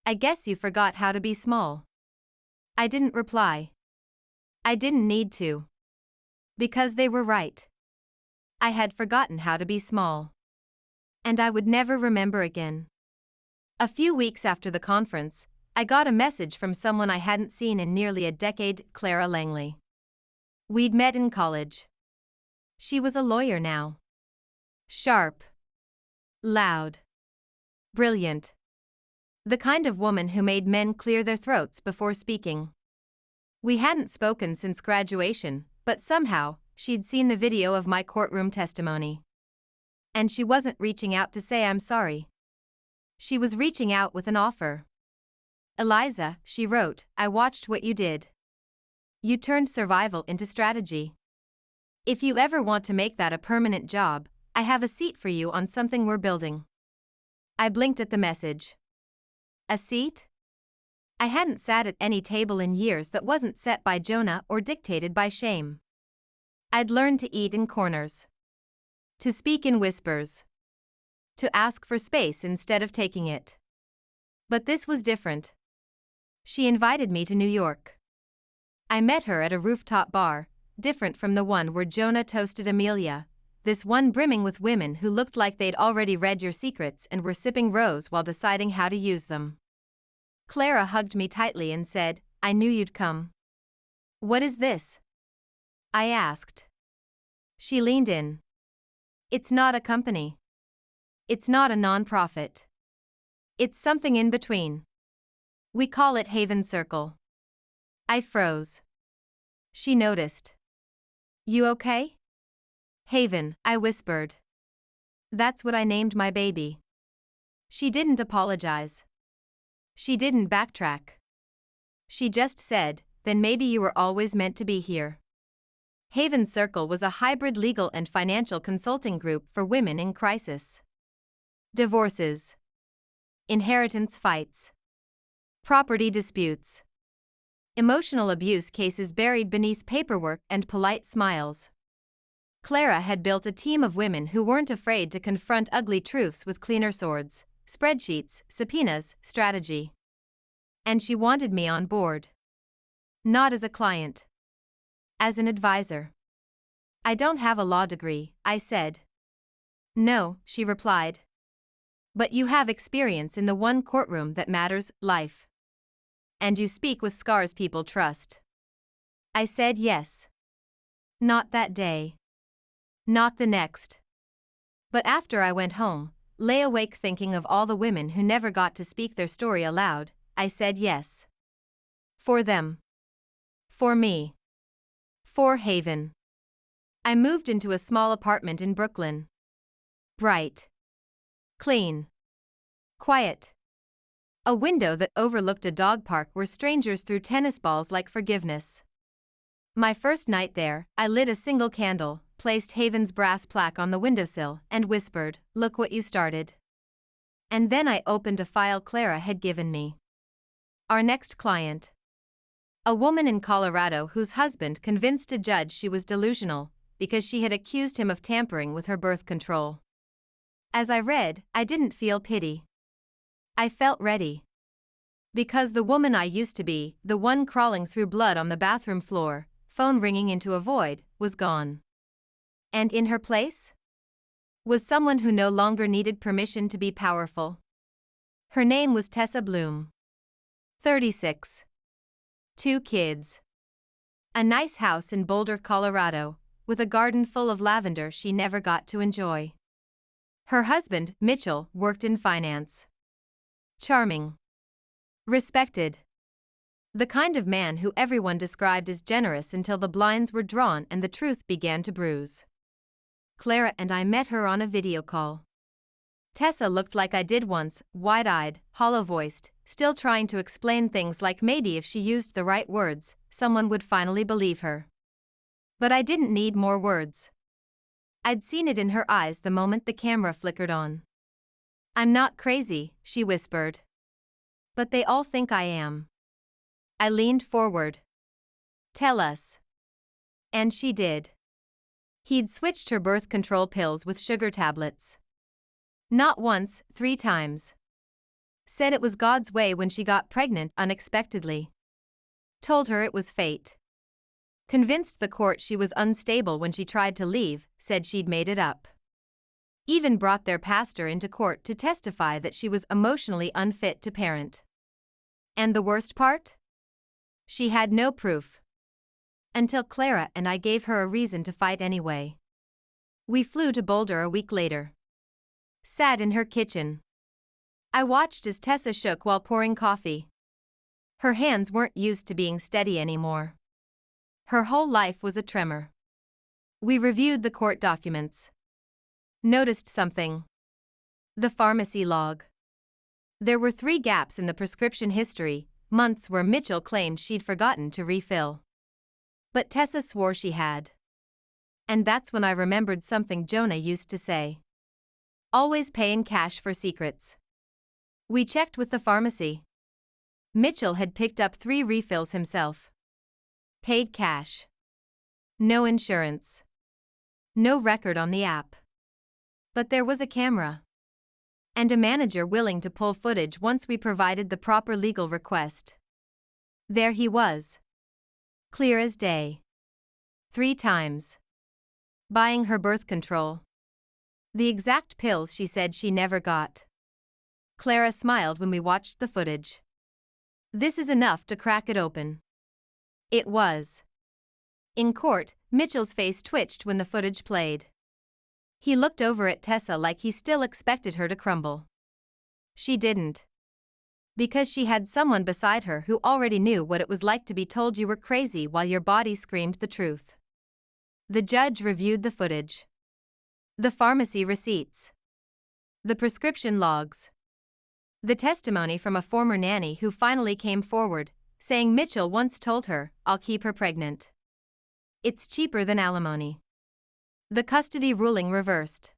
I guess you forgot how to be small. I didn't reply. I didn't need to. Because they were right. I had forgotten how to be small. And I would never remember again. A few weeks after the conference, I got a message from someone I hadn't seen in nearly a decade, Clara Langley. We'd met in college. She was a lawyer now. Sharp. Loud. Brilliant. The kind of woman who made men clear their throats before speaking. We hadn't spoken since graduation, but somehow, she'd seen the video of my courtroom testimony. And she wasn't reaching out to say I'm sorry. She was reaching out with an offer. Eliza, she wrote, I watched what you did. You turned survival into strategy. If you ever want to make that a permanent job, I have a seat for you on something we're building. I blinked at the message. A seat? I hadn't sat at any table in years that wasn't set by Jonah or dictated by shame. I'd learned to eat in corners. To speak in whispers. To ask for space instead of taking it. But this was different. She invited me to New York. I met her at a rooftop bar, different from the one where Jonah toasted Amelia, this one brimming with women who looked like they'd already read your secrets and were sipping rose while deciding how to use them. Clara hugged me tightly and said, I knew you'd come. What is this? I asked. She leaned in. It's not a company. It's not a non-profit. It's something in between. We call it Haven Circle. I froze. She noticed. You okay? Haven, I whispered. That's what I named my baby. She didn't apologize. She didn't backtrack. She just said, then maybe you were always meant to be here. Haven Circle was a hybrid legal and financial consulting group for women in crisis. Divorces. Inheritance fights. Property disputes. Emotional abuse cases buried beneath paperwork and polite smiles. Clara had built a team of women who weren't afraid to confront ugly truths with cleaner swords, spreadsheets, subpoenas, strategy. And she wanted me on board. Not as a client. As an advisor. I don't have a law degree, I said. No, she replied. But you have experience in the one courtroom that matters, life. And you speak with scars people trust. I said yes. Not that day. Not the next. But after I went home, lay awake thinking of all the women who never got to speak their story aloud, I said yes. For them. For me. For Haven. I moved into a small apartment in Brooklyn. Bright. Clean. Quiet. A window that overlooked a dog park where strangers threw tennis balls like forgiveness. My first night there, I lit a single candle, placed Haven's brass plaque on the windowsill, and whispered, "Look what you started." And then I opened a file Clara had given me. Our next client. A woman in Colorado whose husband convinced a judge she was delusional because she had accused him of tampering with her birth control. As I read, I didn't feel pity. I felt ready. Because the woman I used to be, the one crawling through blood on the bathroom floor, phone ringing into a void, was gone. And in her place? Was someone who no longer needed permission to be powerful. Her name was Tessa Bloom. 36. 2 kids. A nice house in Boulder, Colorado, with a garden full of lavender she never got to enjoy. Her husband, Mitchell, worked in finance. Charming. Respected. The kind of man who everyone described as generous until the blinds were drawn and the truth began to bruise. Clara and I met her on a video call. Tessa looked like I did once, wide-eyed, hollow-voiced, still trying to explain things like maybe if she used the right words, someone would finally believe her. But I didn't need more words. I'd seen it in her eyes the moment the camera flickered on. "I'm not crazy," she whispered. "But they all think I am." I leaned forward. "Tell us." And she did. He'd switched her birth control pills with sugar tablets. Not once, 3 times. Said it was God's way when she got pregnant unexpectedly. Told her it was fate. Convinced the court she was unstable when she tried to leave, said she'd made it up. Even brought their pastor into court to testify that she was emotionally unfit to parent. And the worst part? She had no proof. Until Clara and I gave her a reason to fight anyway. We flew to Boulder a week later. Sat in her kitchen. I watched as Tessa shook while pouring coffee. Her hands weren't used to being steady anymore. Her whole life was a tremor. We reviewed the court documents. Noticed something. The pharmacy log. There were 3 gaps in the prescription history, months where Mitchell claimed she'd forgotten to refill. But Tessa swore she had. And that's when I remembered something Jonah used to say. Always pay in cash for secrets. We checked with the pharmacy. Mitchell had picked up 3 refills himself. Paid cash. No insurance. No record on the app. But there was a camera. And a manager willing to pull footage once we provided the proper legal request. There he was. Clear as day. 3 times. Buying her birth control. The exact pills she said she never got. Clara smiled when we watched the footage. This is enough to crack it open. It was. In court, Mitchell's face twitched when the footage played. He looked over at Tessa like he still expected her to crumble. She didn't. Because she had someone beside her who already knew what it was like to be told you were crazy while your body screamed the truth. The judge reviewed the footage. The pharmacy receipts. The prescription logs. The testimony from a former nanny who finally came forward, saying Mitchell once told her, "I'll keep her pregnant. It's cheaper than alimony." The custody ruling reversed.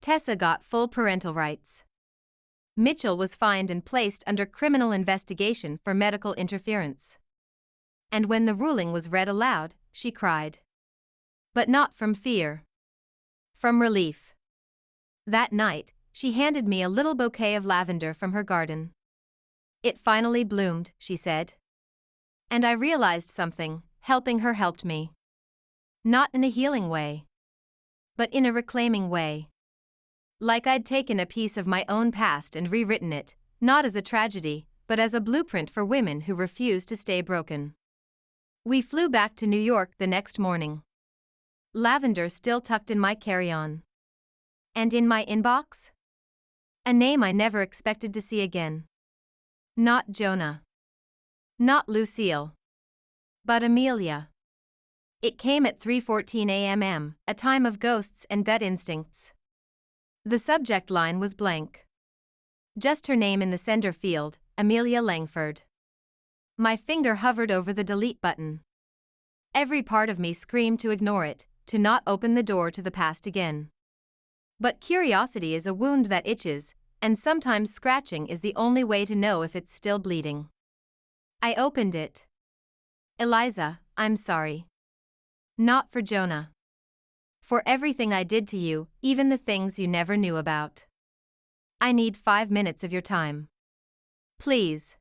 Tessa got full parental rights. Mitchell was fined and placed under criminal investigation for medical interference. And when the ruling was read aloud, she cried. But not from fear. From relief. That night, she handed me a little bouquet of lavender from her garden. It finally bloomed, she said. And I realized something, helping her helped me. Not in a healing way. But in a reclaiming way. Like I'd taken a piece of my own past and rewritten it, not as a tragedy, but as a blueprint for women who refuse to stay broken. We flew back to New York the next morning. Lavender still tucked in my carry-on. And in my inbox? A name I never expected to see again. Not Jonah. Not Lucille. But Amelia. It came at 3:14 a.m., a time of ghosts and gut instincts. The subject line was blank. Just her name in the sender field, Amelia Langford. My finger hovered over the delete button. Every part of me screamed to ignore it, to not open the door to the past again. But curiosity is a wound that itches, and sometimes scratching is the only way to know if it's still bleeding. I opened it. Eliza, I'm sorry. Not for Jonah. For everything I did to you, even the things you never knew about. I need 5 minutes of your time. Please.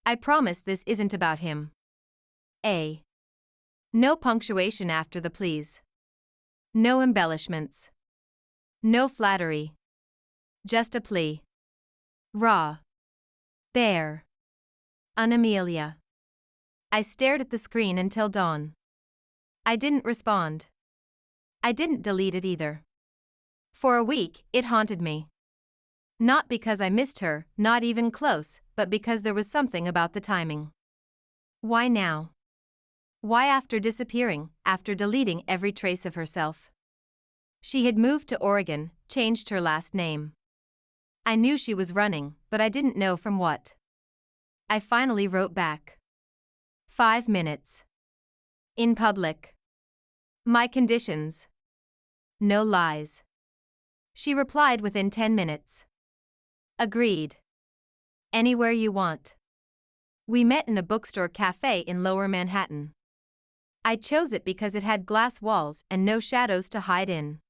I promise this isn't about him. A. No punctuation after the please. No embellishments. No flattery. Just a plea. Raw. Bare. Amelia. I stared at the screen until dawn. I didn't respond. I didn't delete it either. For a week, it haunted me. Not because I missed her, not even close, but because there was something about the timing. Why now? Why after disappearing, after deleting every trace of herself? She had moved to Oregon, changed her last name. I knew she was running, but I didn't know from what. I finally wrote back. 5 minutes. In public. My conditions. No lies. She replied within 10 minutes. Agreed. Anywhere you want. We met in a bookstore cafe in Lower Manhattan. I chose it because it had glass walls and no shadows to hide in.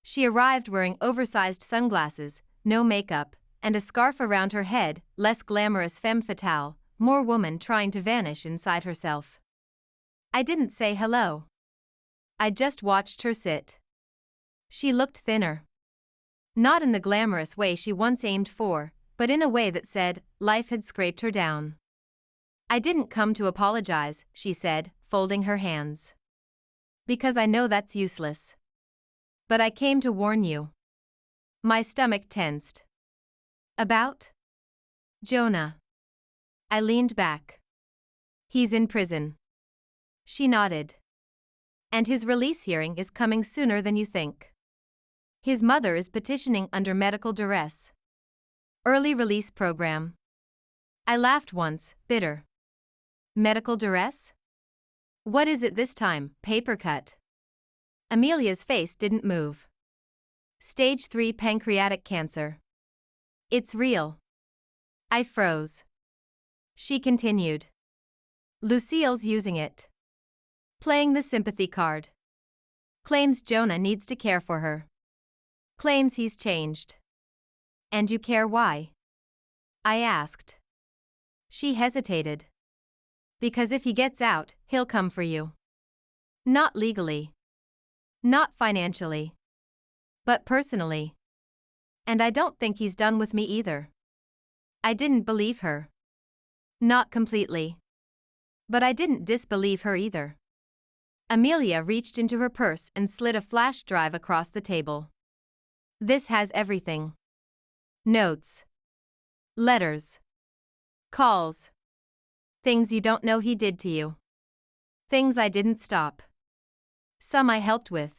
She arrived wearing oversized sunglasses, no makeup, and a scarf around her head, less glamorous femme fatale, more woman trying to vanish inside herself. I didn't say hello. I just watched her sit. She looked thinner. Not in the glamorous way she once aimed for, but in a way that said, life had scraped her down. I didn't come to apologize, she said, folding her hands. Because I know that's useless. But I came to warn you. My stomach tensed. About? Jonah. I leaned back. He's in prison. She nodded. And his release hearing is coming sooner than you think. His mother is petitioning under medical duress. Early release program. I laughed once, bitter. Medical duress? What is it this time, paper cut? Amelia's face didn't move. Stage 3 pancreatic cancer. It's real. I froze. She continued. Lucille's using it. Playing the sympathy card. Claims Jonah needs to care for her. Claims he's changed. And you care why? I asked. She hesitated. Because if he gets out, he'll come for you. Not legally. Not financially. But personally. And I don't think he's done with me either. I didn't believe her. Not completely. But I didn't disbelieve her either. Amelia reached into her purse and slid a flash drive across the table. This has everything. Notes. Letters. Calls. Things you don't know he did to you. Things I didn't stop. Some I helped with.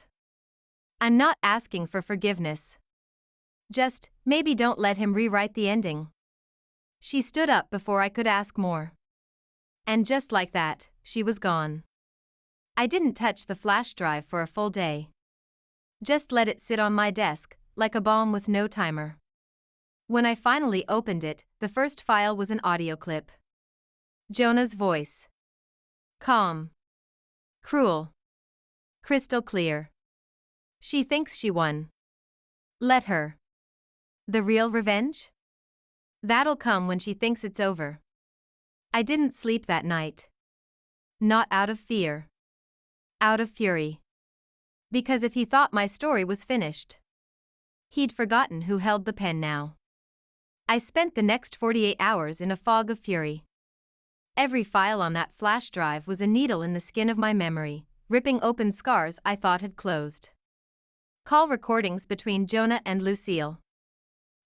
I'm not asking for forgiveness. Just, maybe don't let him rewrite the ending. She stood up before I could ask more. And just like that, she was gone. I didn't touch the flash drive for a full day. Just let it sit on my desk, like a bomb with no timer. When I finally opened it, the first file was an audio clip. Jonah's voice. Calm. Cruel. Crystal clear. She thinks she won. Let her. The real revenge? That'll come when she thinks it's over. I didn't sleep that night. Not out of fear. Out of fury. Because if he thought my story was finished, he'd forgotten who held the pen now. I spent the next 48 hours in a fog of fury. Every file on that flash drive was a needle in the skin of my memory, ripping open scars I thought had closed. Call recordings between Jonah and Lucille.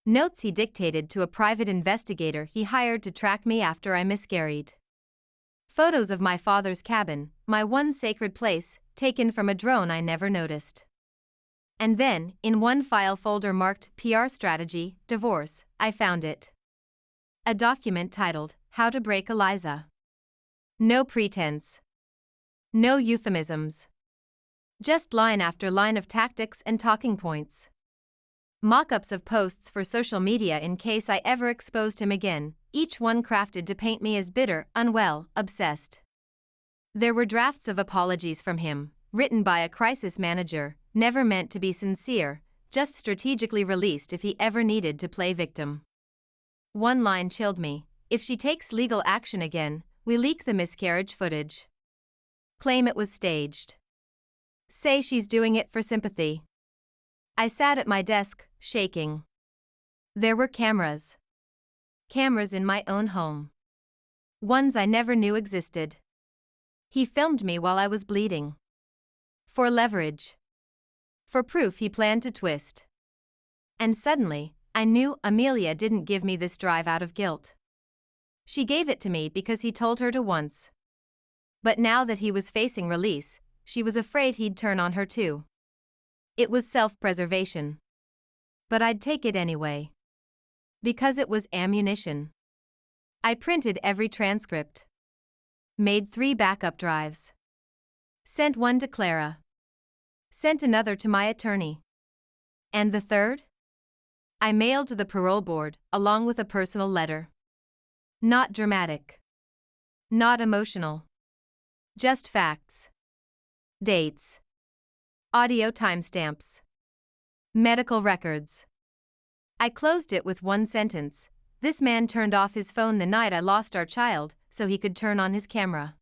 Notes he dictated to a private investigator he hired to track me after I miscarried. Photos of my father's cabin, my one sacred place, taken from a drone I never noticed. And then, in one file folder marked PR Strategy, Divorce, I found it. A document titled, How to Break Eliza. No pretense. No euphemisms. Just line after line of tactics and talking points. Mock-ups of posts for social media in case I ever exposed him again, each one crafted to paint me as bitter, unwell, obsessed. There were drafts of apologies from him, written by a crisis manager, never meant to be sincere, just strategically released if he ever needed to play victim. One line chilled me. If she takes legal action again, we leak the miscarriage footage. Claim it was staged. Say she's doing it for sympathy. I sat at my desk, shaking. There were cameras. Cameras in my own home. Ones I never knew existed. He filmed me while I was bleeding. For leverage. For proof he planned to twist. And suddenly, I knew Amelia didn't give me this drive out of guilt. She gave it to me because he told her to once. But now that he was facing release, she was afraid he'd turn on her too. It was self-preservation. But I'd take it anyway. Because it was ammunition. I printed every transcript. Made 3 backup drives. Sent one to Clara. Sent another to my attorney. And the third? I mailed to the parole board, along with a personal letter. Not dramatic. Not emotional. Just facts. Dates. Audio timestamps. Medical records. I closed it with one sentence. This man turned off his phone the night I lost our child, so he could turn on his camera.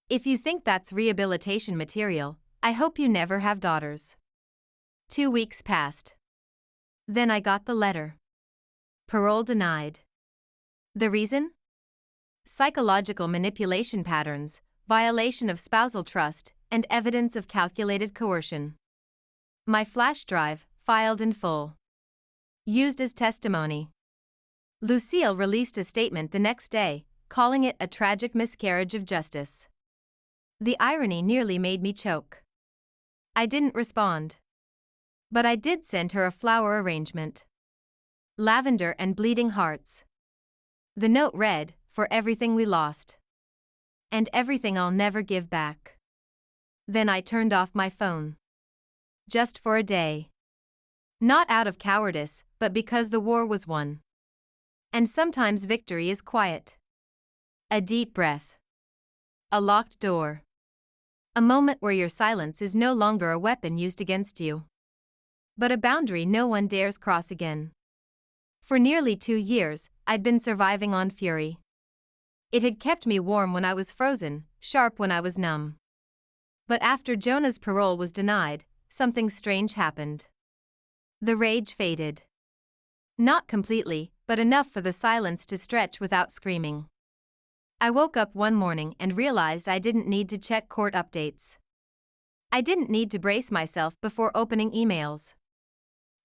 If you think that's rehabilitation material, I hope you never have daughters. 2 weeks passed. Then I got the letter. Parole denied. The reason? Psychological manipulation patterns, violation of spousal trust, and evidence of calculated coercion. My flash drive, filed in full. Used as testimony. Lucille released a statement the next day, calling it a tragic miscarriage of justice. The irony nearly made me choke. I didn't respond. But I did send her a flower arrangement. Lavender and bleeding hearts. The note read, "For everything we lost. And everything I'll never give back." Then I turned off my phone. Just for a day. Not out of cowardice, but because the war was won. And sometimes victory is quiet. A deep breath. A locked door. A moment where your silence is no longer a weapon used against you, but a boundary no one dares cross again. For nearly 2 years, I'd been surviving on fury. It had kept me warm when I was frozen, sharp when I was numb. But after Jonah's parole was denied, something strange happened. The rage faded. Not completely, but enough for the silence to stretch without screaming. I woke up one morning and realized I didn't need to check court updates. I didn't need to brace myself before opening emails.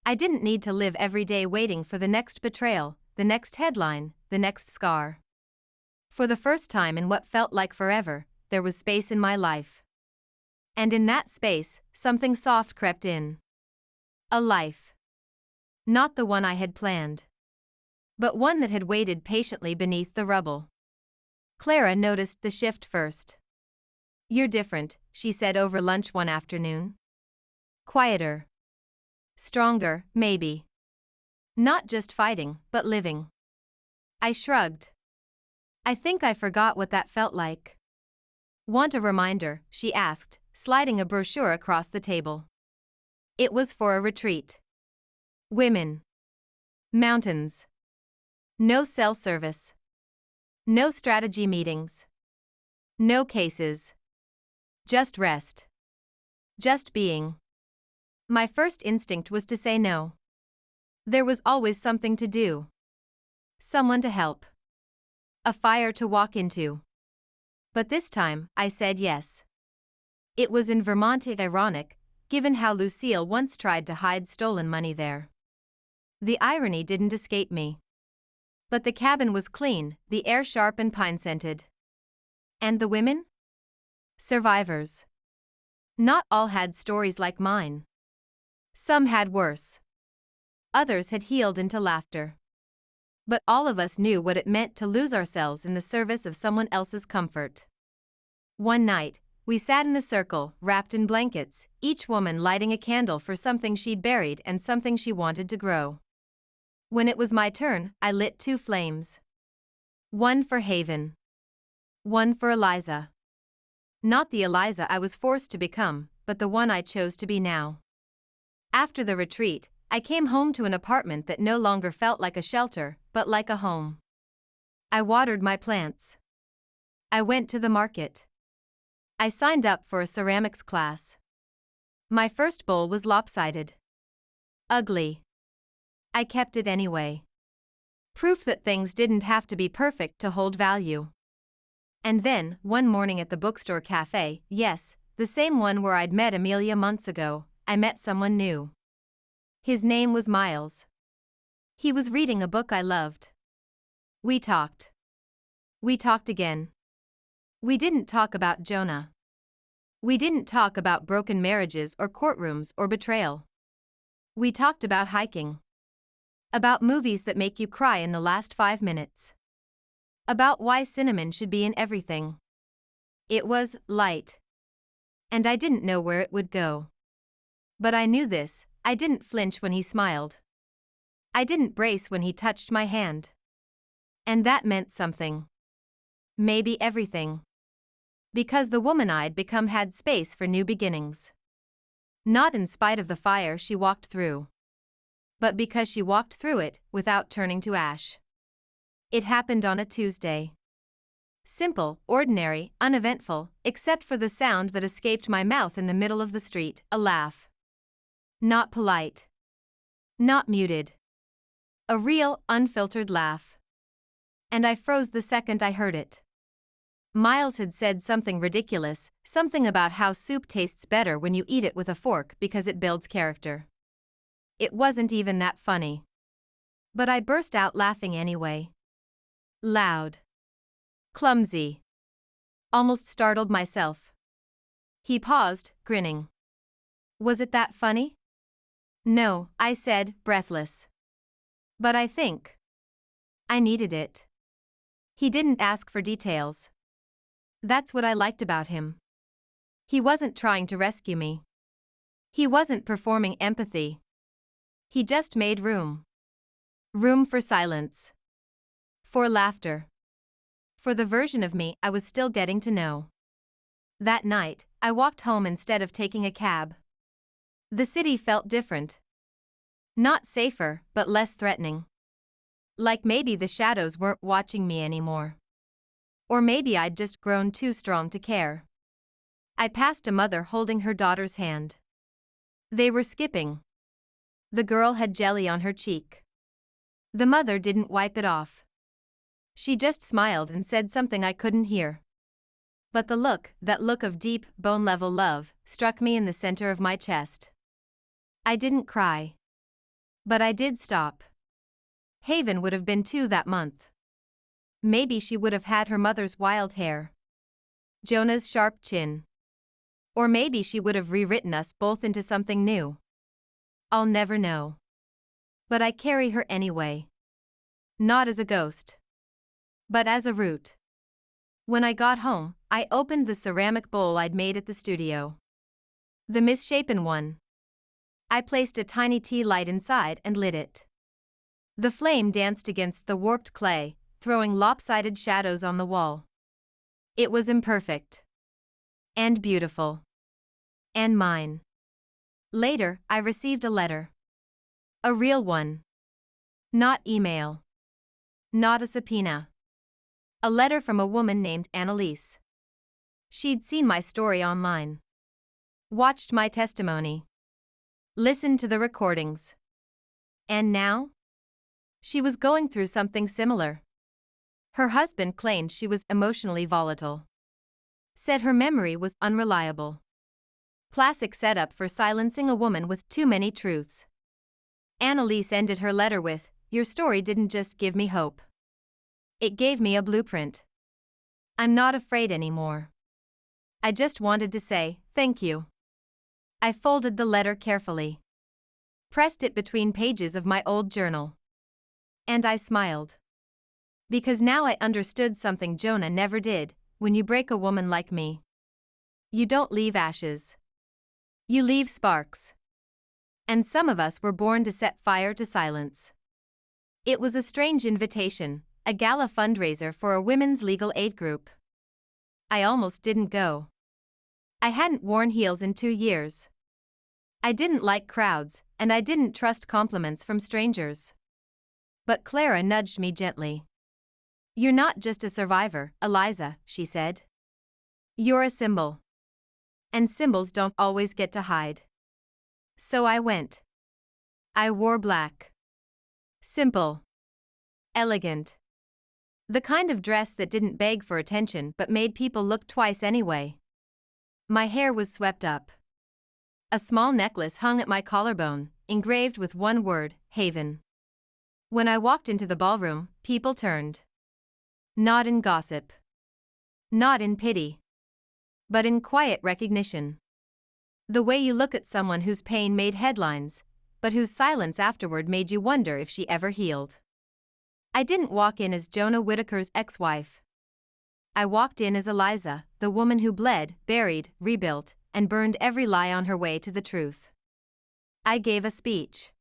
I didn't need to live every day waiting for the next betrayal, the next headline, the next scar. For the first time in what felt like forever, there was space in my life. And in that space, something soft crept in. A life. Not the one I had planned, but one that had waited patiently beneath the rubble. Clara noticed the shift first. "You're different," she said over lunch one afternoon. "Quieter. Stronger, maybe. Not just fighting, but living." I shrugged. "I think I forgot what that felt like." "Want a reminder?" she asked, sliding a brochure across the table. It was for a retreat. Women. Mountains. No cell service. No strategy meetings. No cases. Just rest. Just being. My first instinct was to say no. There was always something to do. Someone to help. A fire to walk into. But this time, I said yes. It was in Vermont, ironic, given how Lucille once tried to hide stolen money there. The irony didn't escape me. But the cabin was clean, the air sharp and pine-scented. And the women? Survivors. Not all had stories like mine. Some had worse. Others had healed into laughter. But all of us knew what it meant to lose ourselves in the service of someone else's comfort. One night, we sat in a circle, wrapped in blankets, each woman lighting a candle for something she'd buried and something she wanted to grow. When it was my turn, I lit 2 flames. One for Haven. One for Eliza. Not the Eliza I was forced to become, but the one I chose to be now. After the retreat, I came home to an apartment that no longer felt like a shelter, but like a home. I watered my plants. I went to the market. I signed up for a ceramics class. My first bowl was lopsided. Ugly. I kept it anyway. Proof that things didn't have to be perfect to hold value. And then, one morning at the bookstore cafe, yes, the same one where I'd met Amelia months ago, I met someone new. His name was Miles. He was reading a book I loved. We talked. We talked again. We didn't talk about Jonah. We didn't talk about broken marriages or courtrooms or betrayal. We talked about hiking. About movies that make you cry in the last 5 minutes. About why cinnamon should be in everything. It was light. And I didn't know where it would go. But I knew this, I didn't flinch when he smiled. I didn't brace when he touched my hand. And that meant something. Maybe everything. Because the woman I'd become had space for new beginnings. Not in spite of the fire she walked through. But because she walked through it without turning to ash. It happened on a Tuesday. Simple, ordinary, uneventful, except for the sound that escaped my mouth in the middle of the street, a laugh. Not polite. Not muted. A real, unfiltered laugh. And I froze the second I heard it. Miles had said something ridiculous, something about how soup tastes better when you eat it with a fork because it builds character. It wasn't even that funny. But I burst out laughing anyway. Loud. Clumsy. Almost startled myself. He paused, grinning. Was it that funny? No, I said, breathless. But I think I needed it. He didn't ask for details. That's what I liked about him. He wasn't trying to rescue me. He wasn't performing empathy. He just made room. Room for silence. For laughter. For the version of me I was still getting to know. That night, I walked home instead of taking a cab. The city felt different. Not safer, but less threatening. Like maybe the shadows weren't watching me anymore. Or maybe I'd just grown too strong to care. I passed a mother holding her daughter's hand. They were skipping. The girl had jelly on her cheek. The mother didn't wipe it off. She just smiled and said something I couldn't hear. But the look, that look of deep, bone-level love, struck me in the center of my chest. I didn't cry. But I did stop. Haven would have been 2 that month. Maybe she would have had her mother's wild hair. Jonah's sharp chin. Or maybe she would have rewritten us both into something new. I'll never know. But I carry her anyway. Not as a ghost. But as a root. When I got home, I opened the ceramic bowl I'd made at the studio. The misshapen one. I placed a tiny tea light inside and lit it. The flame danced against the warped clay, throwing lopsided shadows on the wall. It was imperfect. And beautiful. And mine. Later, I received a letter. A real one. Not email. Not a subpoena. A letter from a woman named Annalise. She'd seen my story online. Watched my testimony. Listened to the recordings. And now? She was going through something similar. Her husband claimed she was emotionally volatile. Said her memory was unreliable. Classic setup for silencing a woman with too many truths. Annalise ended her letter with, "Your story didn't just give me hope. It gave me a blueprint. I'm not afraid anymore. I just wanted to say, thank you." I folded the letter carefully. Pressed it between pages of my old journal. And I smiled. Because now I understood something Jonah never did. When you break a woman like me, you don't leave ashes. You leave sparks. And some of us were born to set fire to silence. It was a strange invitation, a gala fundraiser for a women's legal aid group. I almost didn't go. I hadn't worn heels in 2 years. I didn't like crowds, and I didn't trust compliments from strangers. But Clara nudged me gently. "You're not just a survivor, Eliza," she said. "You're a symbol. And symbols don't always get to hide." So I went. I wore black. Simple. Elegant. The kind of dress that didn't beg for attention but made people look twice anyway. My hair was swept up. A small necklace hung at my collarbone, engraved with one word, Haven. When I walked into the ballroom, people turned. Not in gossip. Not in pity. But in quiet recognition. The way you look at someone whose pain made headlines, but whose silence afterward made you wonder if she ever healed. I didn't walk in as Jonah Whittaker's ex-wife. I walked in as Eliza, the woman who bled, buried, rebuilt, and burned every lie on her way to the truth. I gave a speech.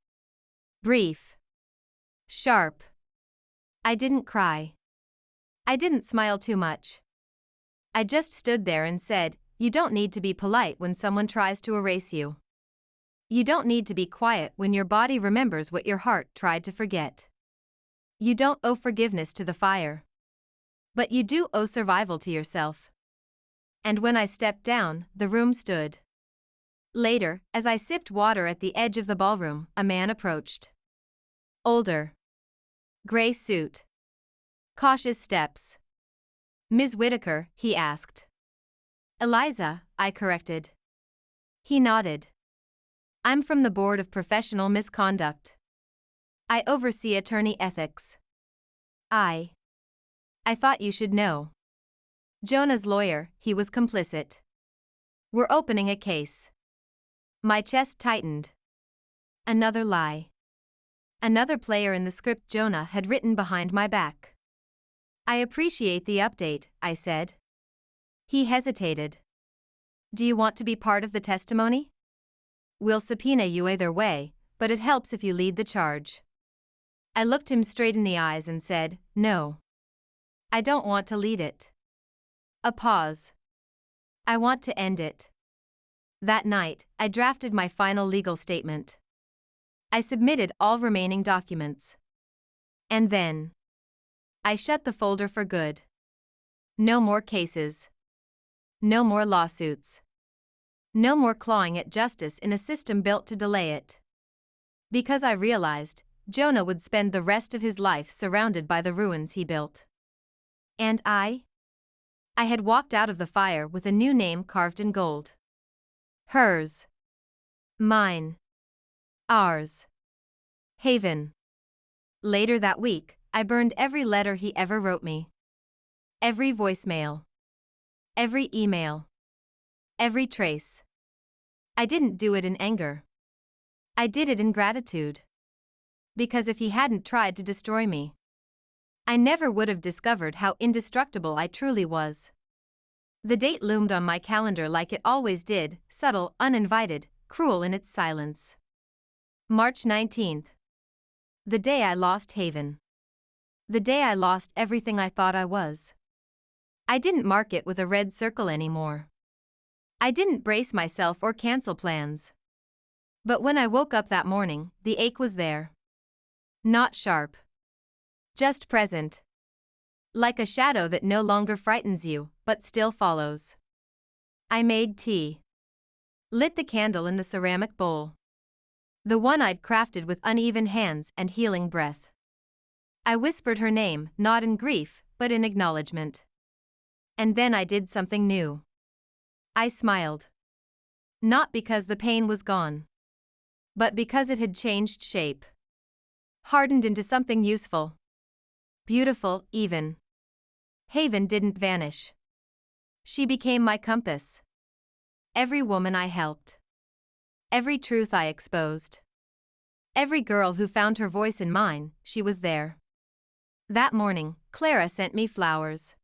Brief. Sharp. I didn't cry. I didn't smile too much. I just stood there and said, you don't need to be polite when someone tries to erase you. You don't need to be quiet when your body remembers what your heart tried to forget. You don't owe forgiveness to the fire. But you do owe survival to yourself. And when I stepped down, the room stood. Later, as I sipped water at the edge of the ballroom, a man approached. Older. Gray suit. Cautious steps. Ms. Whitaker, he asked. Eliza, I corrected. He nodded. I'm from the Board of Professional Misconduct. I oversee attorney ethics. I thought you should know. Jonah's lawyer, he was complicit. We're opening a case. My chest tightened. Another lie. Another player in the script Jonah had written behind my back. I appreciate the update, I said. He hesitated. Do you want to be part of the testimony? We'll subpoena you either way, but it helps if you lead the charge. I looked him straight in the eyes and said, no. I don't want to lead it. A pause. I want to end it. That night, I drafted my final legal statement. I submitted all remaining documents. And then I shut the folder for good. No more cases. No more lawsuits. No more clawing at justice in a system built to delay it. Because I realized, Jonah would spend the rest of his life surrounded by the ruins he built. And I had walked out of the fire with a new name carved in gold. Hers. Mine. Ours. Haven. Later that week, I burned every letter he ever wrote me. Every voicemail. Every email. Every trace. I didn't do it in anger. I did it in gratitude. Because if he hadn't tried to destroy me, I never would have discovered how indestructible I truly was. The date loomed on my calendar like it always did, subtle, uninvited, cruel in its silence. March 19th. The day I lost Haven. The day I lost everything I thought I was. I didn't mark it with a red circle anymore. I didn't brace myself or cancel plans. But when I woke up that morning, the ache was there. Not sharp. Just present. Like a shadow that no longer frightens you, but still follows. I made tea. Lit the candle in the ceramic bowl. The one I'd crafted with uneven hands and healing breath. I whispered her name, not in grief, but in acknowledgement. And then I did something new. I smiled. Not because the pain was gone, but because it had changed shape. Hardened into something useful. Beautiful, even. Haven didn't vanish. She became my compass. Every woman I helped. Every truth I exposed. Every girl who found her voice in mine, she was there. That morning, Clara sent me flowers.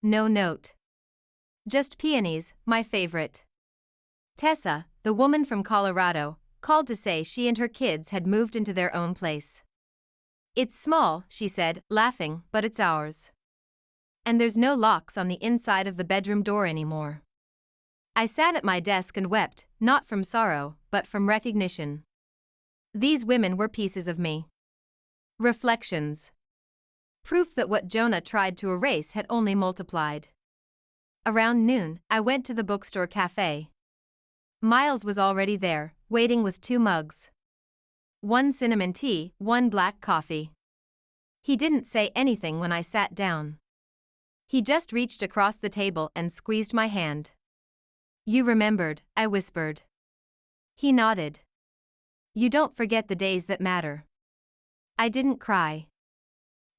No note. Just peonies, my favorite. Tessa, the woman from Colorado, called to say she and her kids had moved into their own place. It's small, she said, laughing, but it's ours. And there's no locks on the inside of the bedroom door anymore. I sat at my desk and wept, not from sorrow, but from recognition. These women were pieces of me. Reflections. Proof that what Jonah tried to erase had only multiplied. Around noon, I went to the bookstore cafe. Miles was already there, waiting with 2 mugs. 1 cinnamon tea, 1 black coffee. He didn't say anything when I sat down. He just reached across the table and squeezed my hand. You remembered, I whispered. He nodded. You don't forget the days that matter. I didn't cry.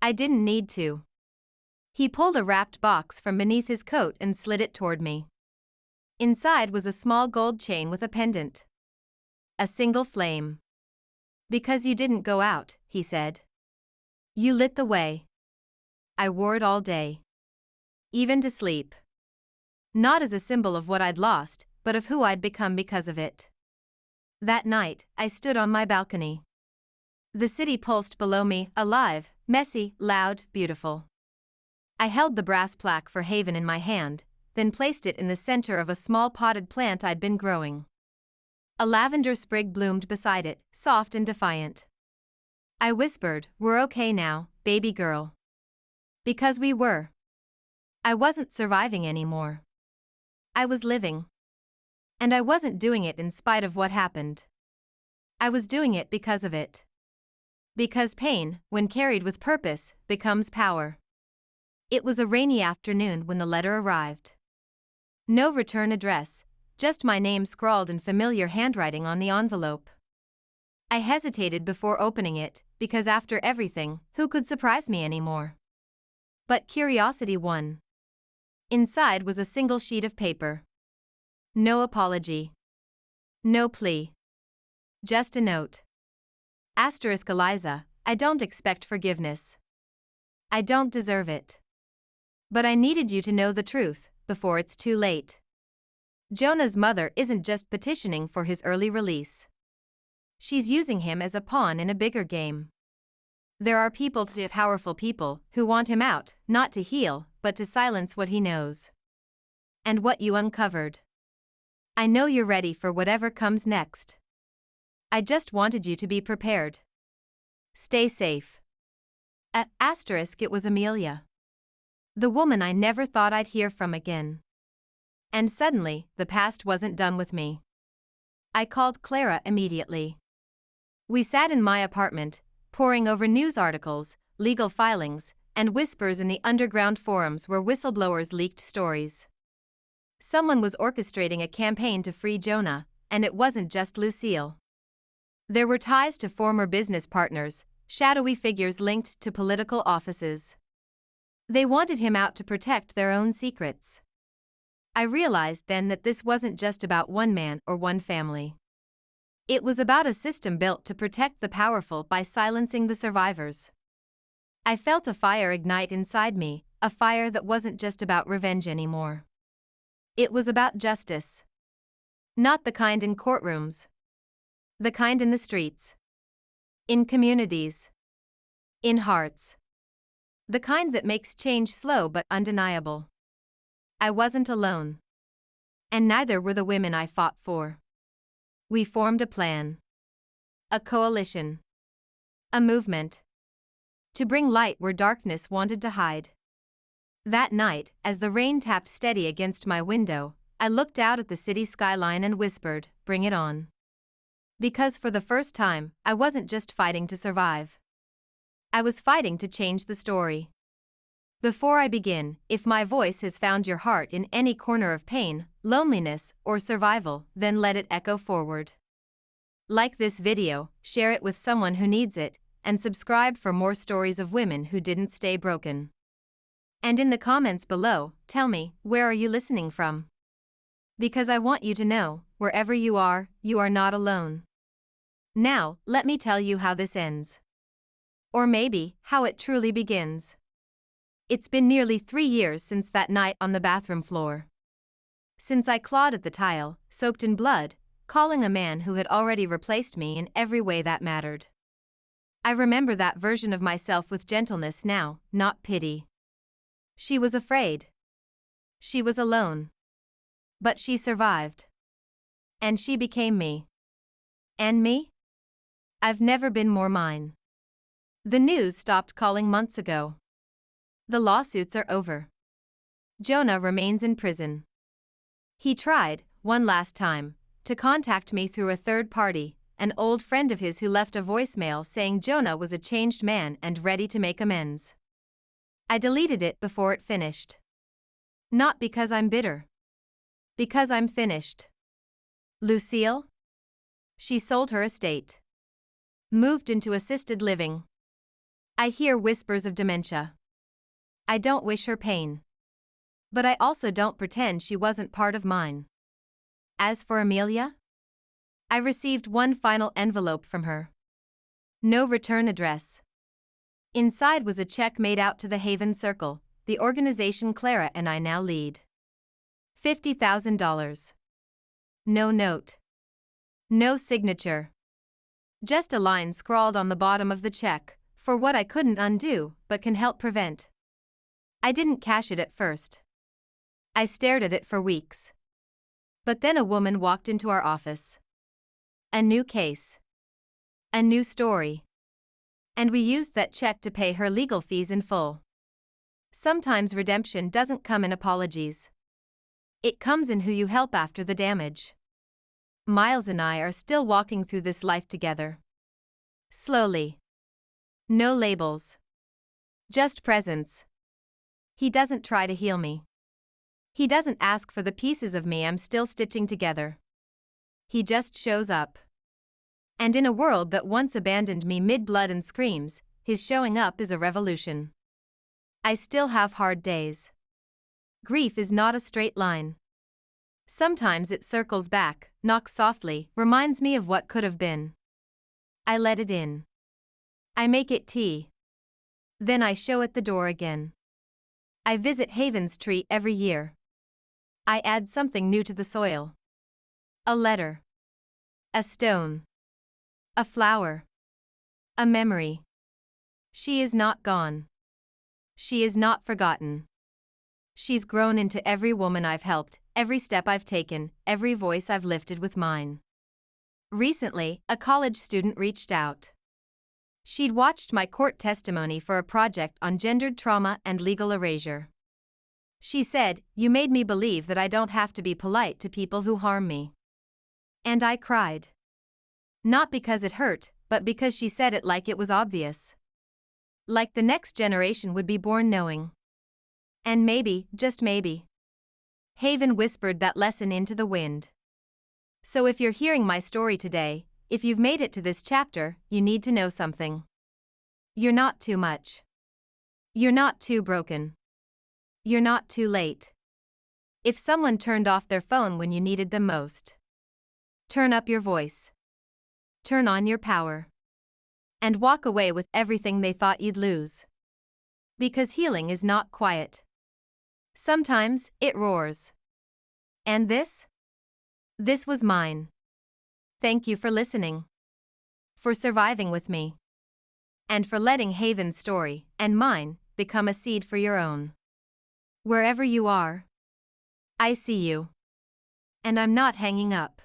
I didn't need to. He pulled a wrapped box from beneath his coat and slid it toward me. Inside was a small gold chain with a pendant. A single flame. Because you didn't go out, he said. You lit the way. I wore it all day. Even to sleep. Not as a symbol of what I'd lost, but of who I'd become because of it. That night, I stood on my balcony. The city pulsed below me, alive, messy, loud, beautiful. I held the brass plaque for Haven in my hand, then placed it in the center of a small potted plant I'd been growing. A lavender sprig bloomed beside it, soft and defiant. I whispered, "We're okay now, baby girl." Because we were. I wasn't surviving anymore. I was living. And I wasn't doing it in spite of what happened. I was doing it because of it. Because pain, when carried with purpose, becomes power. It was a rainy afternoon when the letter arrived. No return address, just my name scrawled in familiar handwriting on the envelope. I hesitated before opening it, because after everything, who could surprise me anymore? But curiosity won. Inside was a single sheet of paper. No apology. No plea. Just a note. Asterisk Eliza, I don't expect forgiveness. I don't deserve it. But I needed you to know the truth, before it's too late. Jonah's mother isn't just petitioning for his early release. She's using him as a pawn in a bigger game. There are powerful people, who want him out, not to heal, but to silence what he knows. And what you uncovered. I know you're ready for whatever comes next. I just wanted you to be prepared. Stay safe. Asterisk it was Amelia. The woman I never thought I'd hear from again. And suddenly, the past wasn't done with me. I called Clara immediately. We sat in my apartment, poring over news articles, legal filings, and whispers in the underground forums where whistleblowers leaked stories. Someone was orchestrating a campaign to free Jonah, and it wasn't just Lucille. There were ties to former business partners, shadowy figures linked to political offices. They wanted him out to protect their own secrets. I realized then that this wasn't just about one man or one family. It was about a system built to protect the powerful by silencing the survivors. I felt a fire ignite inside me, a fire that wasn't just about revenge anymore. It was about justice. Not the kind in courtrooms. The kind in the streets. In communities. In hearts. The kind that makes change slow but undeniable. I wasn't alone. And neither were the women I fought for. We formed a plan. A coalition. A movement. To bring light where darkness wanted to hide. That night, as the rain tapped steady against my window, I looked out at the city skyline and whispered, "Bring it on." Because for the first time, I wasn't just fighting to survive. I was fighting to change the story. Before I begin, if my voice has found your heart in any corner of pain, loneliness, or survival, then let it echo forward. Like this video, share it with someone who needs it, and subscribe for more stories of women who didn't stay broken. And in the comments below, tell me, where are you listening from? Because I want you to know, wherever you are not alone. Now, let me tell you how this ends. Or maybe, how it truly begins. It's been nearly 3 years since that night on the bathroom floor. Since I clawed at the tile, soaked in blood, calling a man who had already replaced me in every way that mattered. I remember that version of myself with gentleness now, not pity. She was afraid. She was alone. But she survived. And she became me. And me? I've never been more mine. The news stopped calling months ago. The lawsuits are over. Jonah remains in prison. He tried, one last time, to contact me through a third party, an old friend of his who left a voicemail saying Jonah was a changed man and ready to make amends. I deleted it before it finished. Not because I'm bitter. Because I'm finished. Lucille? She sold her estate. Moved into assisted living. I hear whispers of dementia. I don't wish her pain. But I also don't pretend she wasn't part of mine. As for Amelia? I received one final envelope from her. No return address. Inside was a check made out to the Haven Circle, the organization Clara and I now lead. $50,000. No note. No signature. Just a line scrawled on the bottom of the check, for what I couldn't undo, but can help prevent. I didn't cash it at first. I stared at it for weeks. But then a woman walked into our office. A new case. A new story. And we used that check to pay her legal fees in full. Sometimes redemption doesn't come in apologies. It comes in who you help after the damage. Miles and I are still walking through this life together. Slowly. No labels. Just presence. He doesn't try to heal me. He doesn't ask for the pieces of me I'm still stitching together. He just shows up. And in a world that once abandoned me mid-blood and screams, his showing up is a revolution. I still have hard days. Grief is not a straight line. Sometimes it circles back, knocks softly, reminds me of what could have been. I let it in. I make it tea. Then I show it the door again. I visit Haven's tree every year. I add something new to the soil. A letter. A stone. A flower. A memory. She is not gone. She is not forgotten. She's grown into every woman I've helped, every step I've taken, every voice I've lifted with mine. Recently, a college student reached out. She'd watched my court testimony for a project on gendered trauma and legal erasure. She said, "You made me believe that I don't have to be polite to people who harm me." And I cried. Not because it hurt, but because she said it like it was obvious. Like the next generation would be born knowing. And maybe, just maybe, Haven whispered that lesson into the wind. So if you're hearing my story today, if you've made it to this chapter, you need to know something. You're not too much. You're not too broken. You're not too late. If someone turned off their phone when you needed them most, turn up your voice. Turn on your power. And walk away with everything they thought you'd lose. Because healing is not quiet. Sometimes, it roars. And this? This was mine. Thank you for listening. For surviving with me. And for letting Haven's story, and mine, become a seed for your own. Wherever you are, I see you. And I'm not hanging up.